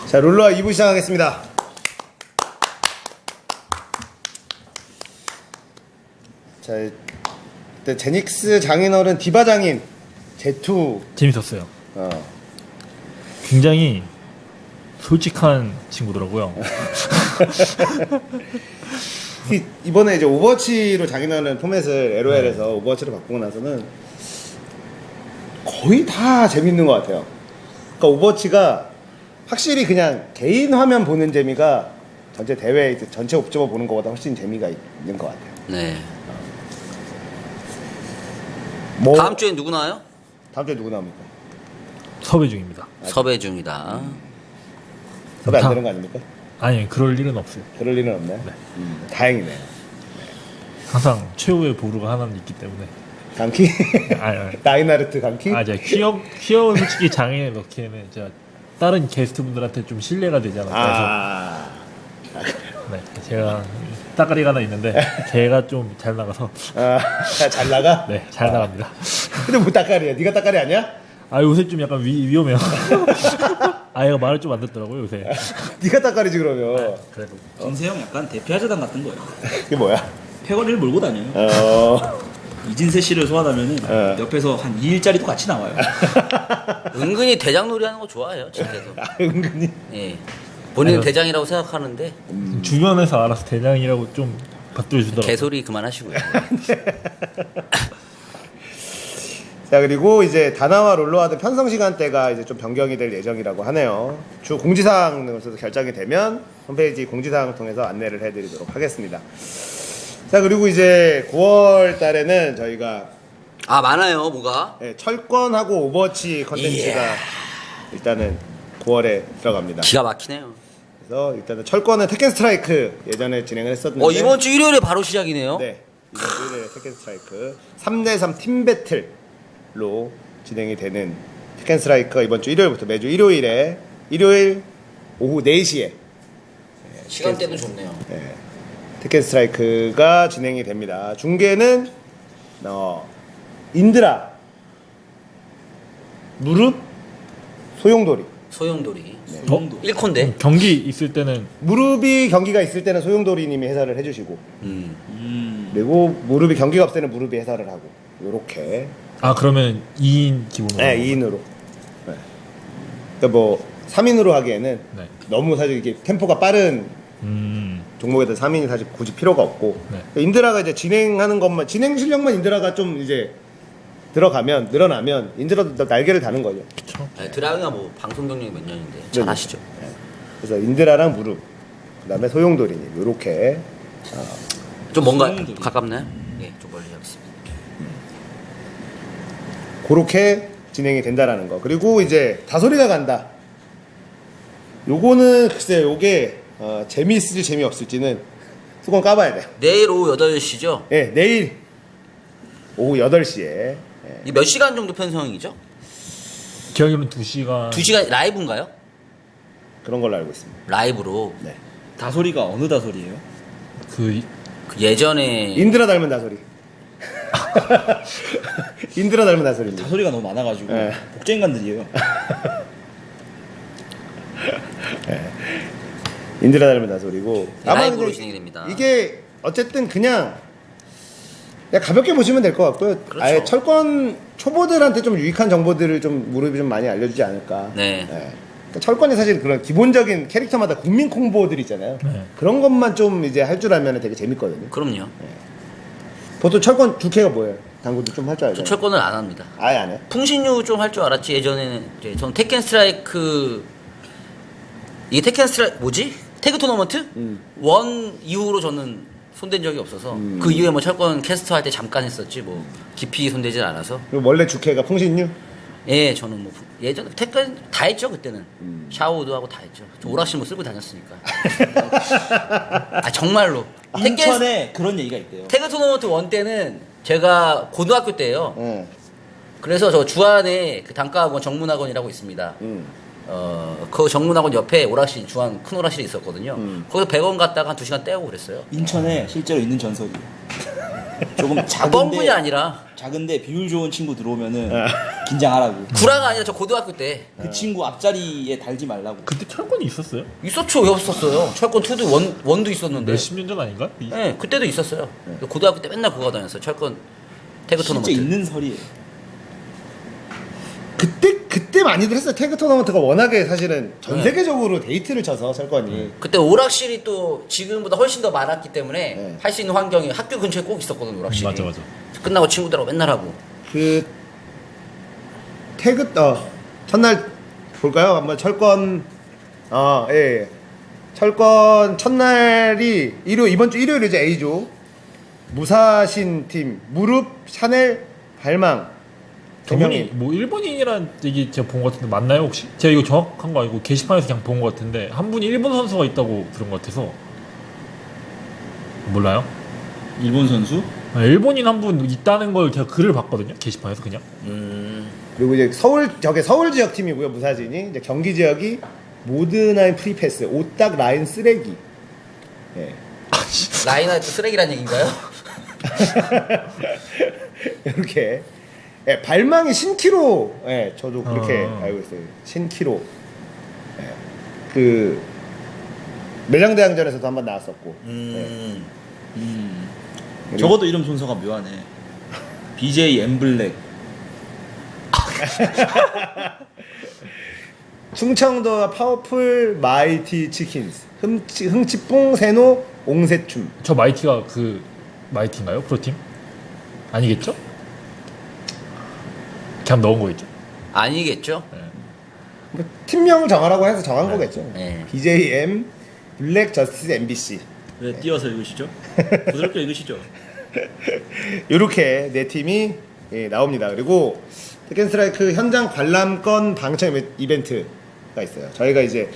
자, 롤러와 2부 시작하겠습니다. 자, 일단 제닉스 장인어른 디바 장인 제투. 재밌었어요. 굉장히 솔직한 친구더라고요. 이번에 이제 오버워치로 장인어른 포맷을 LOL에서 오버워치로 바꾸고 나서는 거의 다 재밌는 것 같아요. 그러니까 오버워치가 확실히 그냥 개인 화면 보는 재미가 전체 대회 이제 전체 옵저버 보는 것보다 훨씬 재미가 있는 것 같아요. 네. 뭐 다음 주에 누구 나와요? 다음 주에 누구 나옵니까? 섭외 중입니다. 섭외 중이다. 섭외 안 되는 거 아닙니까? 아니, 그럴 일은 없어요. 그럴 일은 없나요? 네. 다행이네요. 항상 최후의 보루가 하나는 있기 때문에. 감키? 아니. 나이나르트 감키? 제가 퀴어 솔직히 장애 넣기에는 제가 다른 게스트분들한테 좀 신뢰가 되지 않을까 해서. 네, 제가 따까리가 하나 있는데 걔가 좀 잘 나가서. 잘 나가? 네, 잘 나갑니다. 근데 뭐 따까리야? 네가 따까리 아니야? 요새 좀 약간 위험해요. 얘가 말을 좀 안 듣더라고요 요새. 네가 따까리지 그러면. 그래도 김세형 약간 대표하자단 같은 거예요. 그게 뭐야? 패거리를 몰고 다녀요. 이진세 씨를 소환하면은 옆에서 한 2일짜리도 같이 나와요. 은근히 대장놀이 하는 거 좋아해요, 집에서. 은근히. 예. 본인은 아니요. 대장이라고 생각하는데 주변에서 알아서 대장이라고 좀 받들어주더라고요. 개소리 그만하시고요. 자, 그리고 이제 다나와 롤러와드 편성 시간대가 이제 좀 변경이 될 예정이라고 하네요. 주 공지사항 결정이 되면 홈페이지 공지사항을 통해서 안내를 해드리도록 하겠습니다. 자, 그리고 이제 9월 달에는 저희가 많아요, 뭐가? 철권하고 오버워치 컨텐츠가 일단은 9월에 들어갑니다. 기가 막히네요. 그래서 일단은 철권은 테켄 스트라이크 예전에 진행을 했었는데 이번 주 일요일에 바로 시작이네요. 네, 이번 주 일요일에 테켄 스트라이크 3대3 팀 배틀로 진행이 되는 테켄 스트라이크가 이번 주 일요일부터 매주 일요일에 일요일 오후 4시에 시간대도 좋네요. 테켄 스트라이크가 진행이 됩니다. 중계는 인드라, 무릎, 소용돌이. 소용돌이. 소용돌이. 1콘데. 경기 있을 때는 무릎이 경기가 있을 때는 소용돌이님이 해설을 해주시고 그리고 무릎이 경기가 없을 때는 무릎이 해설을 하고 요렇게 그러면 2인 기본으로. 네, 2인으로. 네. 그러니까 뭐 3인으로 하기에는 네. 너무 사실 이게 템포가 빠른 종목에 대해서 3인이 사실 굳이 필요가 없고 네. 인드라가 이제 진행하는 것만 진행 실력만 인드라가 좀 이제 들어가면 늘어나면 인드라도 날개를 다는 거죠. 네, 드라그가 뭐 방송 경력이 몇 년인데 잘 아시죠? 네. 그래서 인드라랑 무릎 그다음에 소용돌이님 요렇게 좀 뭔가 소용돌이. 가깝나요? 예, 좀 멀리 하겠습니다. 그렇게 진행이 된다라는 거. 그리고 이제 다소리가 간다. 요거는 글쎄 요게 재미있을지 재미없을지는 수건 까봐야 돼요. 내일 오후 8시죠? 예, 내일 오후 8시에 이 몇 시간 정도 편성이죠? 기억으로는 2시간. 2시간 라이브인가요? 그런 걸로 알고 있습니다. 라이브로. 네. 다소리가 어느 다소리예요? 그 그 예전에 인드라 닮은 다소리. 인드라 닮은 다소리입니다. 다소리가 너무 많아가지고 네. 복제인간들이에요. 인드라 닮은 다소리고 라이브로 근데 진행이 됩니다. 이게 어쨌든 그냥 가볍게 보시면 될 것 같고요. 그렇죠. 아예 철권 초보들한테 좀 유익한 정보들을 좀 무릎이 좀 많이 알려주지 않을까. 네. 그러니까 철권이 사실 그런 기본적인 캐릭터마다 국민 콤보들 있잖아요. 네. 그런 것만 좀 이제 할 줄 알면 되게 재밌거든요. 그럼요. 보통 철권 주캐가 뭐예요? 당구도 좀 할 줄 저 알죠? 철권을 안 합니다. 아예 안 해? 풍신유 좀 할 줄 알았지. 예전에는 이제 전 테켄 스트라이크 이게 테켄 스트라이크 뭐지? 태그 토너먼트? 원 이후로 저는 손댄 적이 없어서 그 이후에 뭐 철권 캐스터 할 때 잠깐 했었지 뭐 깊이 손대질 않아서. 그리고 원래 주캐가 풍신유? 예, 저는 뭐 예전에 테kken 다 했죠 그때는. 샤오도 하고 다 했죠. 저 오락실 뭐 쓸고 다녔으니까. 정말로. 인천에 그런 얘기가 있대요. 테kken 토너먼트 원 때는 제가 고등학교 때예요. 응. 그래서 저 주안에 그 단과학원 정문학원이라고 있습니다. 그 정문학원 옆에 오락실 주안 큰 오락실이 있었거든요. 거기서 100원 갖다가 한 2시간 떼고 그랬어요. 인천에 실제로 있는 전설이에요. 조금 뻥분이 작은데 아니라 작은데 비율 좋은 친구 들어오면은 긴장하라고. 구라가 아니라 저 고등학교 때 그 친구 앞자리에 달지 말라고. 그때 철권이 있었어요? 있었죠. 왜 없었어요? 철권 2도 원도 있었는데. 몇십 년 전 아닌가? 네, 그때도 있었어요. 고등학교 때 맨날 그거 다녔어요. 철권 태그 토너먼트. 실제 있는 설이에요. 그때 많이들 했어요. 태그 토너먼트가 워낙에 사실은 전 네. 세계적으로 데이트를 쳐서 철권이. 그때 오락실이 또 지금보다 훨씬 더 많았기 때문에 네. 할 수 있는 환경이 학교 근처에 꼭 있었거든 오락실이. 맞아. 끝나고 친구들하고 맨날 하고. 그 태그 첫날 볼까요? 한번 철권 예. 철권 첫날이 이번 주 일요일 이제 A조 무사신 팀 무릎 샤넬 발망 저분이 뭐 일본인이라는 얘기 제가 본 것 같은데 맞나요 혹시? 제가 이거 정확한 거 아니고 게시판에서 그냥 본 것 같은데 한 분이 일본 선수가 있다고 들은 것 같아서 몰라요? 일본 선수? 일본인 한 분 있다는 걸 제가 글을 봤거든요 게시판에서 그냥. 그리고 이제 서울 지역 팀이고요. 무사진이 이제 경기 지역이 모드나인 프리패스 오딱 라인 쓰레기. 예. 라인하이트 쓰레기란 얘기인가요? 이렇게 예, 발망이 신키로. 예, 저도 그렇게 알고 있어요. 신키로. 예. 그 매장대항전에서도 한번 나왔었고. 예. 적어도 이름 순서가 묘하네. BJ 엠블랙. 충청도 파워풀 마이티 치킨스 흥치뽕 세노 옹세춤. 저 마이티가 그 마이티인가요? 프로팀? 아니겠죠? 그냥 넣은 거겠죠? 아니겠죠? 뭐 팀명 정하라고 해서 정한 거겠죠. 네. BJM 블랙 저스티스 MBC. 왜 띄어서 읽으시죠? 부드럽게 읽으시죠. 이렇게 네 팀이 나옵니다. 그리고 테켄 스트라이크 현장 관람권 방청 이벤트가 있어요. 저희가 이제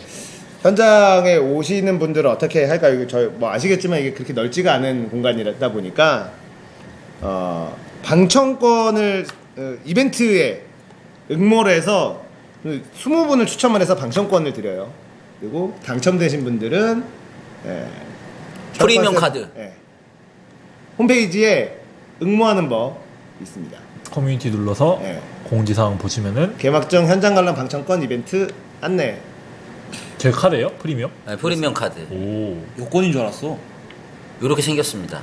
현장에 오시는 분들은 어떻게 할까요? 저희 뭐 아시겠지만 이게 그렇게 넓지가 않은 공간이다 보니까 방청권을 이벤트에 응모를 해서 20분을 추첨을 해서 방청권을 드려요. 그리고 당첨되신 분들은 프리미엄 카드. 홈페이지에 응모하는 법 있습니다. 커뮤니티 눌러서 예. 공지사항 보시면은 개막전 현장 관람 방청권 이벤트 안내. 제 카드예요? 프리미엄? 네, 프리미엄 카드. 오. 요건인 줄 알았어. 이렇게 생겼습니다.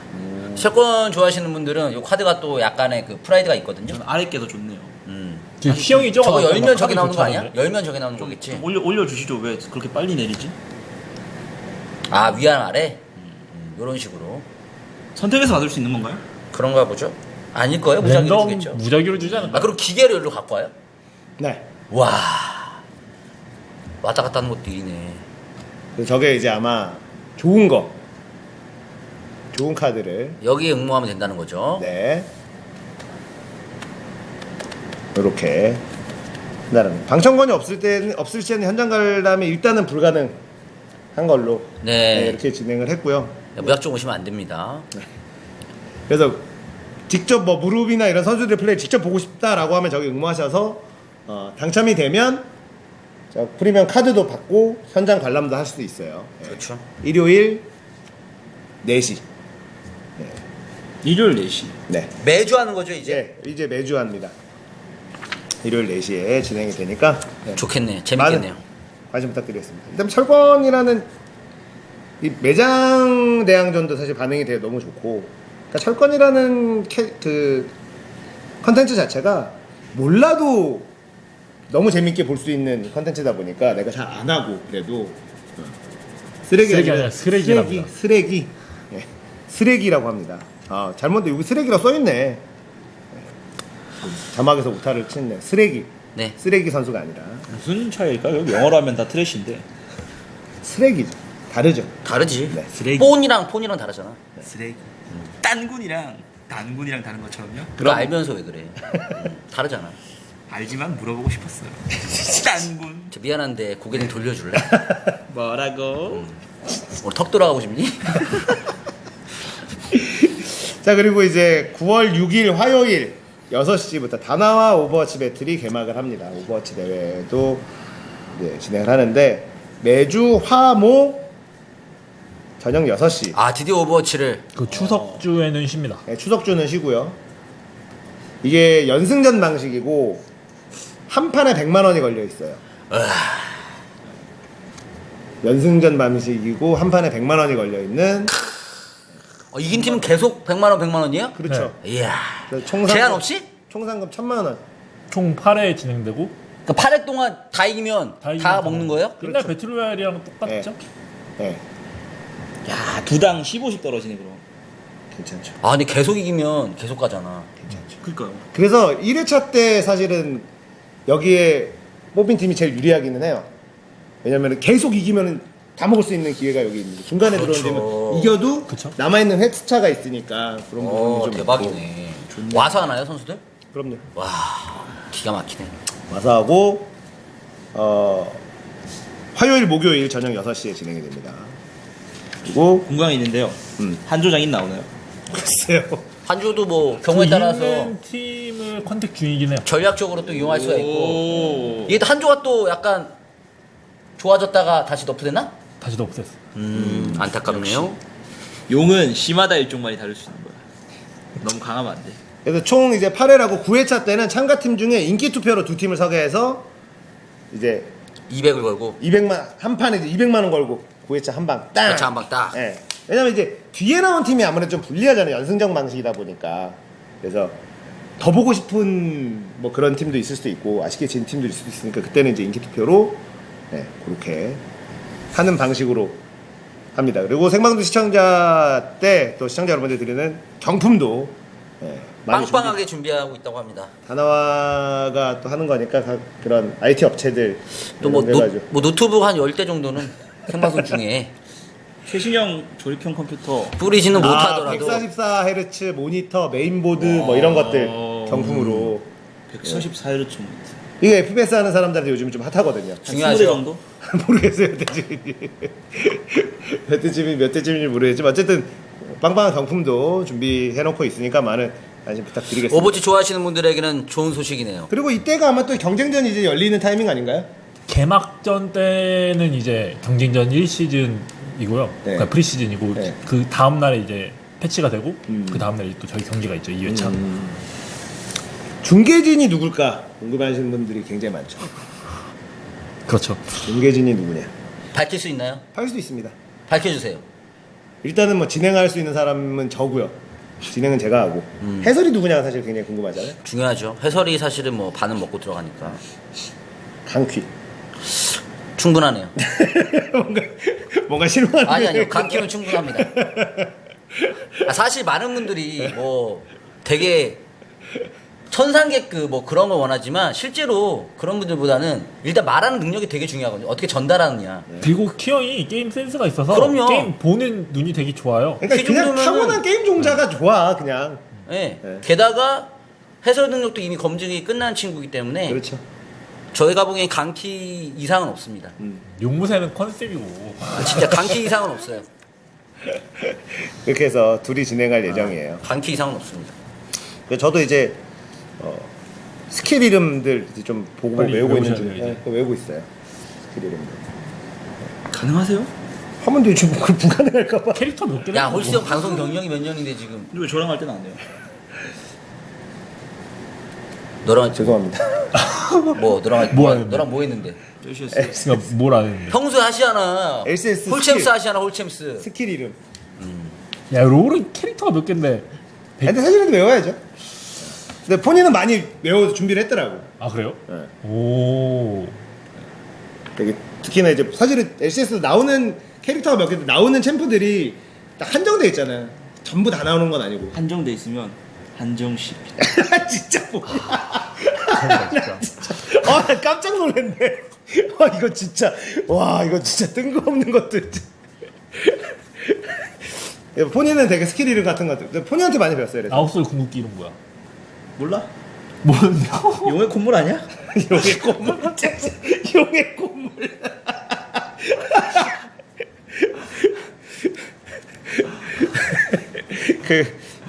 철권 좋아하시는 분들은 이 카드가 또 약간의 그 프라이드가 있거든요. 저는 아래 게 더 좋네요. 지금 휘영이 죠 저거 열면 저게 나오는 거 아니야? 열면 저게 나오는 좀, 거겠지. 좀 올려주시죠. 왜 그렇게 빨리 내리지? 아 위안 아래? 이런 식으로. 선택해서 받을 수 있는 건가요? 그런가 보죠. 아닐 거예요. 무작위로 랜덤 주겠죠. 무작위로 주지 않을까? 아 그럼 기계로 여기로 갖고 와요? 네. 와 왔다 갔다 하는 것도 일이네. 그래서 저게 이제 아마 좋은 카드를. 여기에 응모하면 된다는 거죠. 네. 이렇게 한다는. 방청권이 없을 시에는 현장 관람이 일단은 불가능한 걸로 네. 이렇게 진행을 했고요. 무작정 오시면 안 됩니다. 그래서 직접 뭐 무릎이나 이런 선수들의 플레이 직접 보고 싶다라고 하면 저기 응모하셔서 당첨이 되면 저 프리미엄 카드도 받고 현장 관람도 할 수도 있어요. 네. 그렇죠. 일요일 4시. 일요일 4시. 네. 매주 하는 거죠 이제. 이제 매주 합니다. 일요일 4시에 진행이 되니까 좋겠네요. 재밌겠네요. 많은 관심 부탁드리겠습니다. 일단 철권이라는 이 매장 대항전도 사실 반응이 되게 너무 좋고, 그러니까 철권이라는 그 컨텐츠 자체가 몰라도 너무 재밌게 볼 수 있는 컨텐츠다 보니까 내가 잘 안 하고 그래도 쓰레기 아니라 쓰레기랍니다. 쓰레기라고 합니다. 아 잘못돼 여기 쓰레기라고 써있네. 자막에서 오타를 치네. 쓰레기. 네. 쓰레기 선수가 아니라 무슨 차이일까요? 영어로 하면 다 트래쉬인데. 쓰레기죠. 다르죠. 다르지. 네. 쓰레기. 폰이랑 다르잖아. 쓰레기. 딴군이랑 단군이랑 다른 것처럼요? 그거 알면서 왜 그래? 다르잖아. 알지만 물어보고 싶었어요. 딴군. 저 미안한데 고개 좀 돌려줄래? 뭐라고? 오늘 턱 돌아가고 싶니? 자 그리고 이제 9월 6일 화요일 6시부터 다나와 오버워치 배틀이 개막을 합니다. 오버워치 대회도 이제 진행을 하는데 매주 화모 저녁 6시. 아 드디어 오버워치를. 그 추석주에는 쉽니다. 네, 추석주는 쉬고요. 이게 연승전 방식이고 한 판에 100만 원이 걸려 있어요. 연승전 방식이고 한 판에 100만 원이 걸려 있는. 이긴 팀은 계속 100만 원, 100만 원이에요? 그렇죠. 이야. 총 제한 없이? 총 상금 1,000만 원. 총 8회 진행되고 그러니까 8회 동안 다 이기면 다 먹는 거예요? 옛날 그렇죠. 배틀로얄이랑 똑같죠? 네. 야, 두당 15씩 떨어지네 그럼. 괜찮죠. 아 근데 계속 이기면 계속 가잖아. 괜찮죠. 그러니까요. 그래서 1회차 때 사실은 여기에 뽑힌 팀이 제일 유리하기는 해요. 왜냐면 계속 이기면은 다 먹을 수 있는 기회가 여기 있는 거죠. 중간에 그렇죠. 들어오는 팀은 이겨도 그쵸. 남아있는 횟수차가 있으니까 그런 부분이 좀 대박이네. 와서 하나요 선수들? 있고. 그럼요. 와 기가 막히네. 와서 하고 화요일 목요일 저녁 6시에 진행이 됩니다. 그리고 궁금한 게 있는데요. 한조장인 나오나요? 글쎄요. 한주도 뭐 경우에 따라서 있는 팀을 컨택 중이긴 해요. 전략적으로 또 이용할 수가 있고 오. 이게 또 한주가 또 약간 좋아졌다가 다시 너프됐나? 다시 없앴어. 안타깝네요. 용은 시마다 일종만이 다를 수 있는 거야. 너무 강하면 안 돼. 그래서 총 이제 8회라고 9회차 때는 참가팀 중에 인기 투표로 두 팀을 서게 해서 이제 200을 걸고 200만 한 판에 이제 200만 원 걸고 9회차 한 방 딱. 그렇죠, 한방 딱. 예. 왜냐면 이제 뒤에 나온 팀이 아무래도 좀 불리하잖아요. 연승정 방식이다 보니까. 그래서 더 보고 싶은 뭐 그런 팀도 있을 수도 있고 아쉽게 진 팀도 있을 수도 있으니까 그때는 이제 인기 투표로 그렇게 하는 방식으로 합니다. 그리고 생방송 시청자 때 또 시청자 여러분들 드리는 경품도 많이 빵빵하게 준비하고 있다고 합니다. 다나와가 또 하는 거니까 그런 IT 업체들 또 뭐 해가지고. 노트북 한 10대 정도는 생방송 중에 최신형 조립형 컴퓨터. 뿌리지는 못하더라도 144Hz 모니터, 메인보드 뭐 이런 것들 경품으로 144Hz 모니터. 이게 FPS 하는 사람들한테 요즘 좀 핫하거든요. 한 중요하죠. 20대 정도? 모르겠어요, 대집이. 몇 대집인지 모르겠지만 어쨌든 빵빵한 경품도 준비해놓고 있으니까 많은 관심 부탁드리겠습니다. 오버워치 좋아하시는 분들에게는 좋은 소식이네요. 그리고 이때가 아마 또 경쟁전이 이제 열리는 타이밍 아닌가요? 개막전 때는 이제 경쟁전 1시즌이고요. 그러니까 프리시즌이고 네. 그 다음 날에 이제 패치가 되고 그 다음 날에 또 저희 경기가 있죠. 2회차. 중계진이 누굴까 궁금해하시는 분들이 굉장히 많죠. 그렇죠. 중계진이 누구냐? 밝힐 수 있나요? 할 수도 있습니다. 밝혀주세요. 일단은 뭐 진행할 수 있는 사람은 저고요. 진행은 제가 하고 해설이 누구냐가 사실 굉장히 궁금하잖아요. 중요하죠. 해설이 사실은 뭐 반은 먹고 들어가니까 강퀴. 충분하네요. 뭔가 실망하는. 아니요. 강키면 충분합니다. 사실 많은 분들이 뭐 되게 천상객 뭐 그런 걸 원하지만 실제로 그런 분들보다는 일단 말하는 능력이 되게 중요하거든요. 어떻게 전달하느냐. 그리고 키형이 게임 센스가 있어서 그럼요. 게임 보는 눈이 되게 좋아요. 그러니까 그 그냥 정도면은- 타고난 게임 종자가 좋아 그냥. 네. 네. 게다가 해설 능력도 이미 검증이 끝난 친구이기 때문에 그렇죠. 저희가 보기엔 강키 이상은 없습니다. 용무새는 컨셉이고. 진짜 강키 이상은 없어요. 그렇게 해서 둘이 진행할 예정이에요. 강키 이상은 없습니다. 그래서 저도 이제 스킬 이름들 이제 좀 보고 빨리 외우고 있는 외우셔야 중에 돼요, 외우고 있어요. 스킬 이름들. 가능하세요? 하면 되지 뭐 그걸 불가능할까봐. 캐릭터 몇 개를 야, 하고. 홀스 형 방송 경력이 몇 년인데 지금 근데 왜 저랑 할 때는 안 돼요? 너랑 죄송합니다. 하는데? 너랑 뭐 했는데? 쩌시였어요. 그러니까 뭘 아는데. 평소에 하시잖아. LCS 홀챔스 스킬. 하시잖아. 홀챔스. 스킬 이름. 야 롤은 캐릭터가 몇 개인데. 근데 사실은 외워야죠. 근데 본인은 많이 외워서 준비를 했더라고. 아 그래요? 네. 오. 되게 특히나 이제 사실은 LCS도 나오는 캐릭터가 몇 개인데 나오는 챔프들이 딱 한정돼 있잖아요. 전부 다 나오는 건 아니고. 한정돼 있으면 한정식. 진짜 뭐야? 진짜. 나 깜짝 놀랐네. 이거 진짜 이거 진짜 뜬금없는 것들. 본인은 되게 스킬 이름 같은 것들 본인한테 많이 배웠어요. 그래서. 아홉솔 궁극기 이름 뭐야? 몰라? 모르는데요? 용의 콧물 아니야? 용의 꽃물. 용의 꽃물.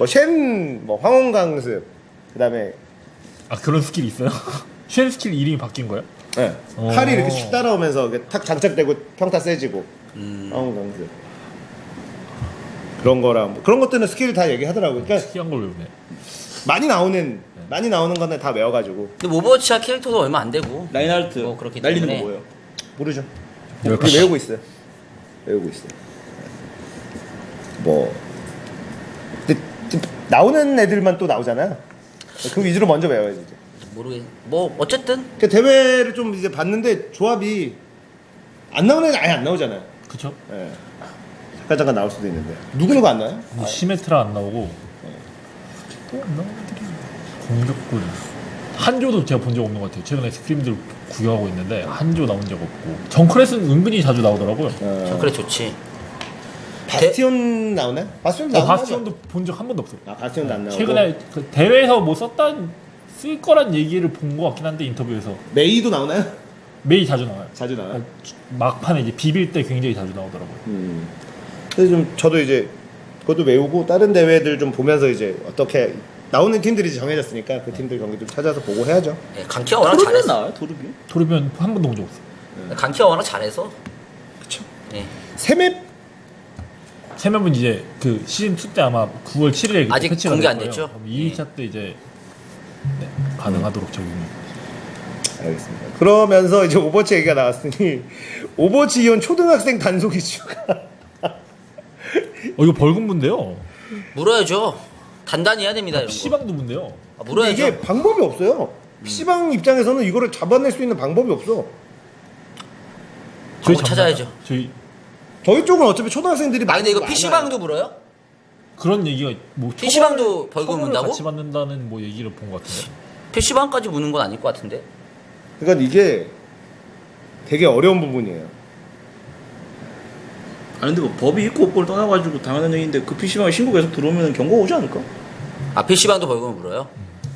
쉔 황혼강습 그다음에 아 그런 스킬이 있어요? 쉔 스킬 이름이 바뀐 거야? 네. 오. 팔이 이렇게 슉 따라오면서 이렇게 탁 장착되고 평타 세지고 황혼강습 그런 거랑 그런 것들은 스킬 다 얘기하더라고요. 그러니까 특이한 걸 외우네. 많이 나오는 많이 나오는 거는 다 외워가지고 근데 오버워치와 캐릭터도 얼마 안 되고 라인하르트 뭐 그렇기 날리는 때문에. 거 뭐예요? 모르죠. 열받아. 외우고 있어요. 외우고 있어요. 뭐 근데 나오는 애들만 또 나오잖아요. 그 위주로 먼저 외워야지. 이제. 뭐 어쨌든 그 대회를 좀 이제 봤는데 조합이 안 나오는 애들 아예 안 나오잖아요. 그쵸? 예. 잠깐 나올 수도 있는데 누구누구 안 나와요? 뭐 시메트라 안 나오고 또 안 나오는 애들이 공격군 한조도 제가 본 적 없는 것 같아요. 최근에 스크림들 구경하고 있는데 한조 나온 적 없고 정크렛은 은근히 자주 나오더라고요. 그래 좋지. 바스티온 나오나요? 바스티온 나오나? 바스티온도 본 적 한 번도 없어요. 아 바스티온도 안 나오고 최근에 그 대회에서 뭐 쓸 거란 얘기를 본 것 같긴 한데 인터뷰에서 메이도 나오나요? 메이 자주 나와요. 자주 나와요? 막판에 이제 비빌 때 굉장히 자주 나오더라고요. 그래서 좀 저도 이제 그것도 외우고 다른 대회들 좀 보면서 이제 어떻게 나오는 팀들이 이제 정해졌으니까 그 팀들 경기 좀 찾아서 보고 해야죠. 예, 강키가 워낙 토르비온 잘해서. 나와요? 토르비온? 토르비온 한 번도 본 적 없어요. 강키가 워낙 잘해서. 그쵸. 예. 세맵 세맵은 이제 그 시즌 2 때 아마 9월 7일에 아직 패치가 공개 될 안 거예요. 됐죠? 그럼 2일차 때 이제 네, 가능하도록 적용이. 알겠습니다. 그러면서 이제 오버워치 얘기가 나왔으니 오버워치 이온 초등학생 단속 이슈가 이거 벌금 문데요. 물어야죠. 단단히 해야 됩니다. 이런 거. PC방도 문데요. 아, 근데 물어야죠. 이게 방법이 없어요. PC방 입장에서는 이거를 잡아낼 수 있는 방법이 없어. 방법 찾아야죠. 저희 쪽은 어차피 초등학생들이 아 근데 이거 많아요. PC방도 물어요? 그런 얘기가 뭐 PC방도 벌금 처벌을 문다고? 같이 받는다는 뭐 얘기를 본 것 같은데. PC방까지 무는 건 아닐 것 같은데. 그러니까 이게 되게 어려운 부분이에요. 아니 근데 뭐 법이 있고 없고를 떠나가지고 당연한 얘기인데 그 PC방에 신고 계속 들어오면 경고 오지 않을까? 아 PC방도 벌금을 물어요?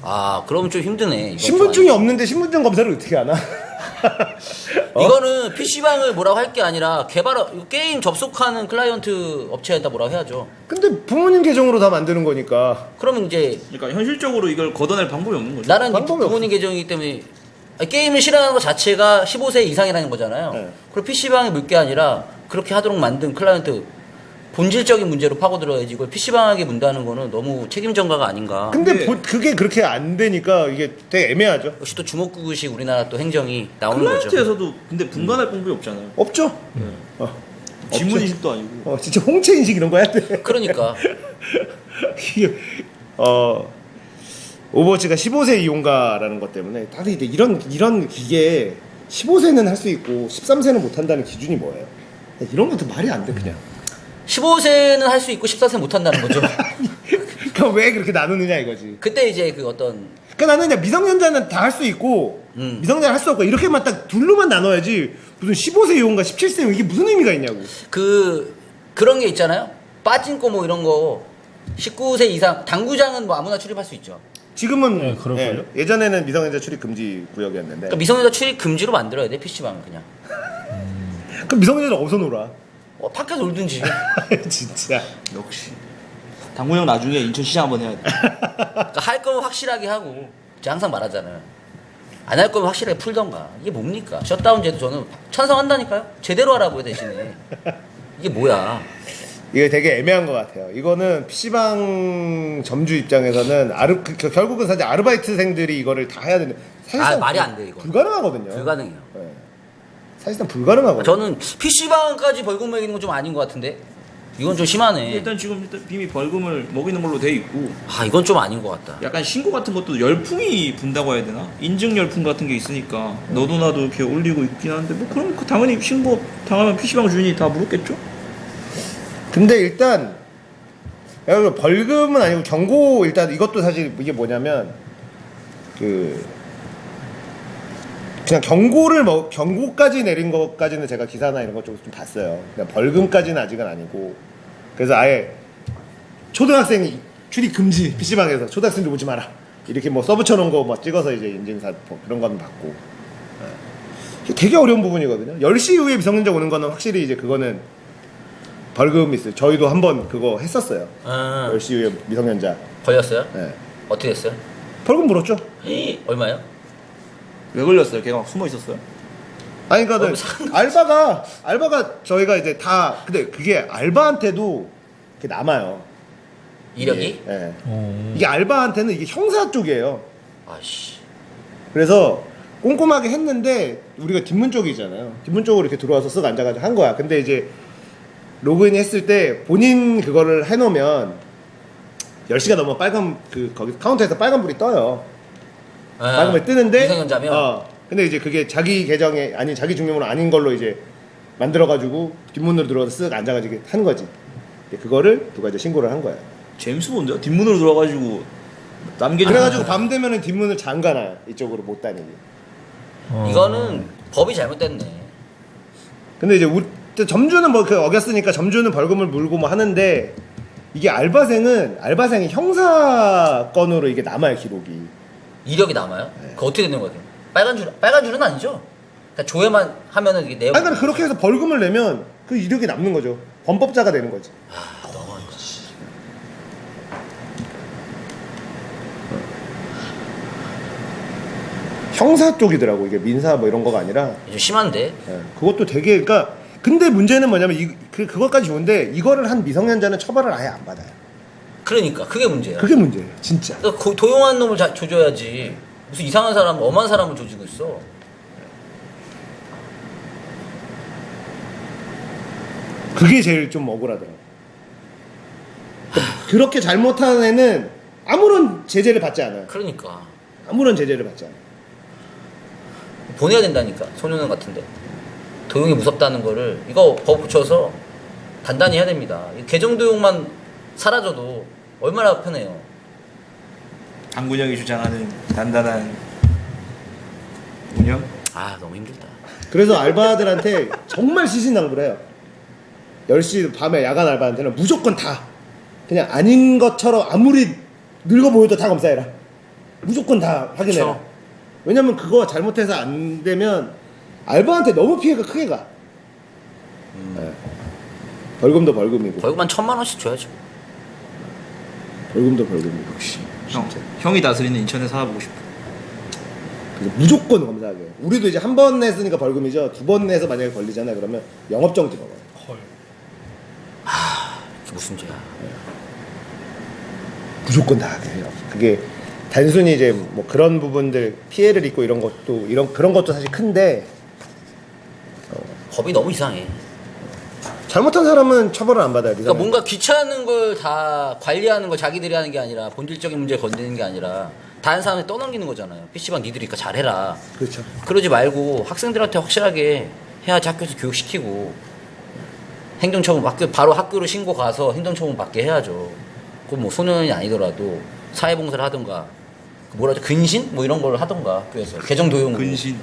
아 그러면 좀 힘드네. 이건 신분증이 좀 없는데 신분증 검사를 어떻게 하나? 이거는 PC방을 뭐라고 할 게 아니라 이거 게임 접속하는 클라이언트 업체에다 뭐라고 해야죠. 근데 부모님 계정으로 다 만드는 거니까. 그러면 이제 그러니까 현실적으로 이걸 걷어낼 방법이 없는 거죠. 나는 이 방법이 부모님 계정이기 때문에 게임을 싫어하는 것 자체가 15세 이상이라는 거잖아요. 네. 그리고 PC방에 물 게 아니라 그렇게 하도록 만든 클라이언트 본질적인 문제로 파고들어야지 이걸 PC방하게 문다는 거는 너무 책임 전가가 아닌가. 근데 그게 그렇게 안 되니까 이게 되게 애매하죠. 역시 또 주먹구구식 우리나라 또 행정이 나오는 거죠. 클라이언트에서도 근데 분간할 방법이 없잖아요. 없죠? 지문인식도 아니고. 진짜 홍채 인식 이런 거 해야 돼. 그러니까 이게 오버워치가 15세 이용가라는 것 때문에 다들 이제 이런 기계에 15세는 할 수 있고 13세는 못 한다는 기준이 뭐예요? 이런 것도 말이 안 돼 그냥. 15세는 할 수 있고 14세 못 한다는 거죠. 그럼 왜 그렇게 나누느냐 이거지. 그때 이제 그 어떤 그러니까 나는 그냥 미성년자는 다 할 수 있고 미성년자는 할 수 없고 이렇게만 딱 둘로만 나눠야지 무슨 15세 이용가 17세 이게 무슨 의미가 있냐고. 그런 게 있잖아요. 빠진코 뭐 이런 거 19세 이상 당구장은 뭐 아무나 출입할 수 있죠. 지금은 네, 그럴걸요? 예전에는 미성년자 출입 금지 구역이었는데 그러니까 미성년자 출입 금지로 만들어야 돼 PC방은 그냥. 그럼 미성년자 어디서 놀아? 밖에서 놀든지. 진짜 역시. 당구형 나중에 인천시장 한번 해야 돼. 그러니까 할 거면 확실하게 하고 제가 항상 말하잖아요. 안 할 거면 확실하게 풀던가. 이게 뭡니까? 셧다운제도 저는 찬성한다니까요. 제대로 하라고요 대신에. 이게 뭐야? 이게 되게 애매한 것 같아요. 이거는 PC방 점주 입장에서는 결국은 사실 아르바이트생들이 이거를 다 해야 되는. 사실상 말이 안 돼, 이거. 불가능하거든요. 불가능해요. 네. 사실상 불가능하거든요. 저는 PC방까지 벌금 매기는 건 좀 아닌 것 같은데? 이건 좀 심하네. 일단 지금 빔이 벌금을 먹이는 걸로 돼 있고 아, 이건 좀 아닌 것 같다. 약간 신고 같은 것도 열풍이 분다고 해야 되나? 인증 열풍 같은 게 있으니까 너도 나도 이렇게 올리고 있긴 한데 뭐 그럼 당연히 신고 당하면 PC방 주인이 다 물었겠죠? 근데 일단 벌금은 아니고 경고. 일단 이것도 사실 이게 뭐냐면 그냥 경고까지 내린 것까지는 제가 기사나 이런 것 좀 봤어요. 그냥 벌금까지는 아직은 아니고. 그래서 아예 초등학생 출입 금지 PC방에서 초등학생들 오지 마라 이렇게 뭐 서브 쳐놓은 거 막 찍어서 이제 인증사 그런 거는 받고. 이게 되게 어려운 부분이거든요. 10시 이후에 미성년자 오는 거는 확실히 이제 그거는 벌금이 있어요. 저희도 한번 그거 했었어요. 10시 이후에 미성년자. 걸렸어요? 네. 어떻게 됐어요? 벌금 물었죠. 얼마요? 왜 걸렸어요? 걔가 막 숨어 있었어요? 아니 그러니까 알바가 저희가 이제 다 근데 그게 알바한테도 그게 남아요. 이력이? 예. 이게 알바한테는 이게 형사 쪽이에요. 아씨. 그래서 꼼꼼하게 했는데 우리가 뒷문 쪽이잖아요. 뒷문 쪽으로 이렇게 들어와서 쓱 앉아가지고 한 거야. 근데 이제 로그인 했을 때 본인 그거를 해놓으면 10시가 넘으면 빨간 거기 카운터에서 빨간불이 떠요. 빨간불이 뜨는데 미성년자면. 근데 이제 그게 자기 계정에 아니 자기 중명으로 아닌 걸로 이제 만들어가지고 뒷문으로 들어와서 쓱 앉아가지고 하는 거지. 그거를 누가 이제 신고를 한 거야. 제임스 본드야? 뒷문으로 들어가지고 남계 그래가지고 밤 되면은 뒷문을 잠가놔요. 이쪽으로 못 다니게. 이거는 법이 잘못됐네. 근데 이제 점주는 뭐 그 어겼으니까 점주는 벌금을 물고 뭐 하는데 이게 알바생이 형사건으로 이게 남아요 기록이. 이력이 남아요? 그거 어떻게 되는 거예요? 빨간 줄은 아니죠? 그러니까 조회만 하면은 이게 내용. 아니 그러니까 그렇게 해서 벌금을 내면 그 이력이 남는 거죠. 범법자가 되는 거지. 너무한 거지. 형사 쪽이더라고 이게 민사 뭐 이런 거가 아니라. 좀 심한데. 예, 그것도 되게 그러니까 근데 문제는 뭐냐면 그것까지 좋은데 이거를 한 미성년자는 처벌을 아예 안 받아요. 그러니까 그게 문제야. 그게 문제예요, 진짜. 그러니까 도용한 놈을 조져야지. 무슨 이상한 사람, 엄한 사람을 조지고 있어. 그게 제일 좀 억울하더라고. 그렇게 잘못한 애는 아무런 제재를 받지 않아요. 그러니까 아무런 제재를 받지 않아요. 보내야 된다니까 소년원 같은데. 도용이 무섭다는 거를 이거 법 붙여서 단단히 해야 됩니다. 이 계정 도용만 사라져도 얼마나 편해요. 안군영이 주장하는 단단한 운영? 아 너무 힘들다. 그래서 알바들한테 정말 시신낭부해요. 10시 밤에 야간 알바한테는 무조건 다 그냥 아닌 것처럼 아무리 늙어 보여도 다 검사해라. 무조건 다 확인해라. 그쵸. 왜냐면 그거 잘못해서 안 되면 알바한테 너무 피해가 크게 가. 네. 벌금도 벌금이고. 벌금 한 1,000만 원씩 줘야죠. 벌금도 벌금이고. 역시. 형이 다스리는 인천에 살아보고 싶어. 그래서 무조건 검사하게. 우리도 이제 한 번 냈으니까 벌금이죠. 2번 내서 만약에 걸리잖아요. 그러면 영업정지 먹어요. 헐. 그게 무슨 죄야. 무조건 다 하게 해요. 그게 단순히 이제 뭐 그런 부분들 피해를 입고 이런 그런 것도 사실 큰데 법이 너무 이상해. 잘못한 사람은 처벌을 안 받아야 돼. 그러니까 뭔가 귀찮은 걸 다 관리하는 걸 자기들이 하는 게 아니라 본질적인 문제를 건드리는 게 아니라 다른 사람한테 떠넘기는 거잖아요. PC방 니들이니까 잘해라. 그렇죠. 그러지 말고 학생들한테 확실하게 해야지 학교에서 교육시키고 행정처분 바로 학교로 신고 가서 행정처분 받게 해야죠. 그건 뭐 소년이 아니더라도 사회봉사를 하던가 뭐라 하죠? 근신? 뭐 이런 걸 하던가 학교에서 계정 도용. 근신.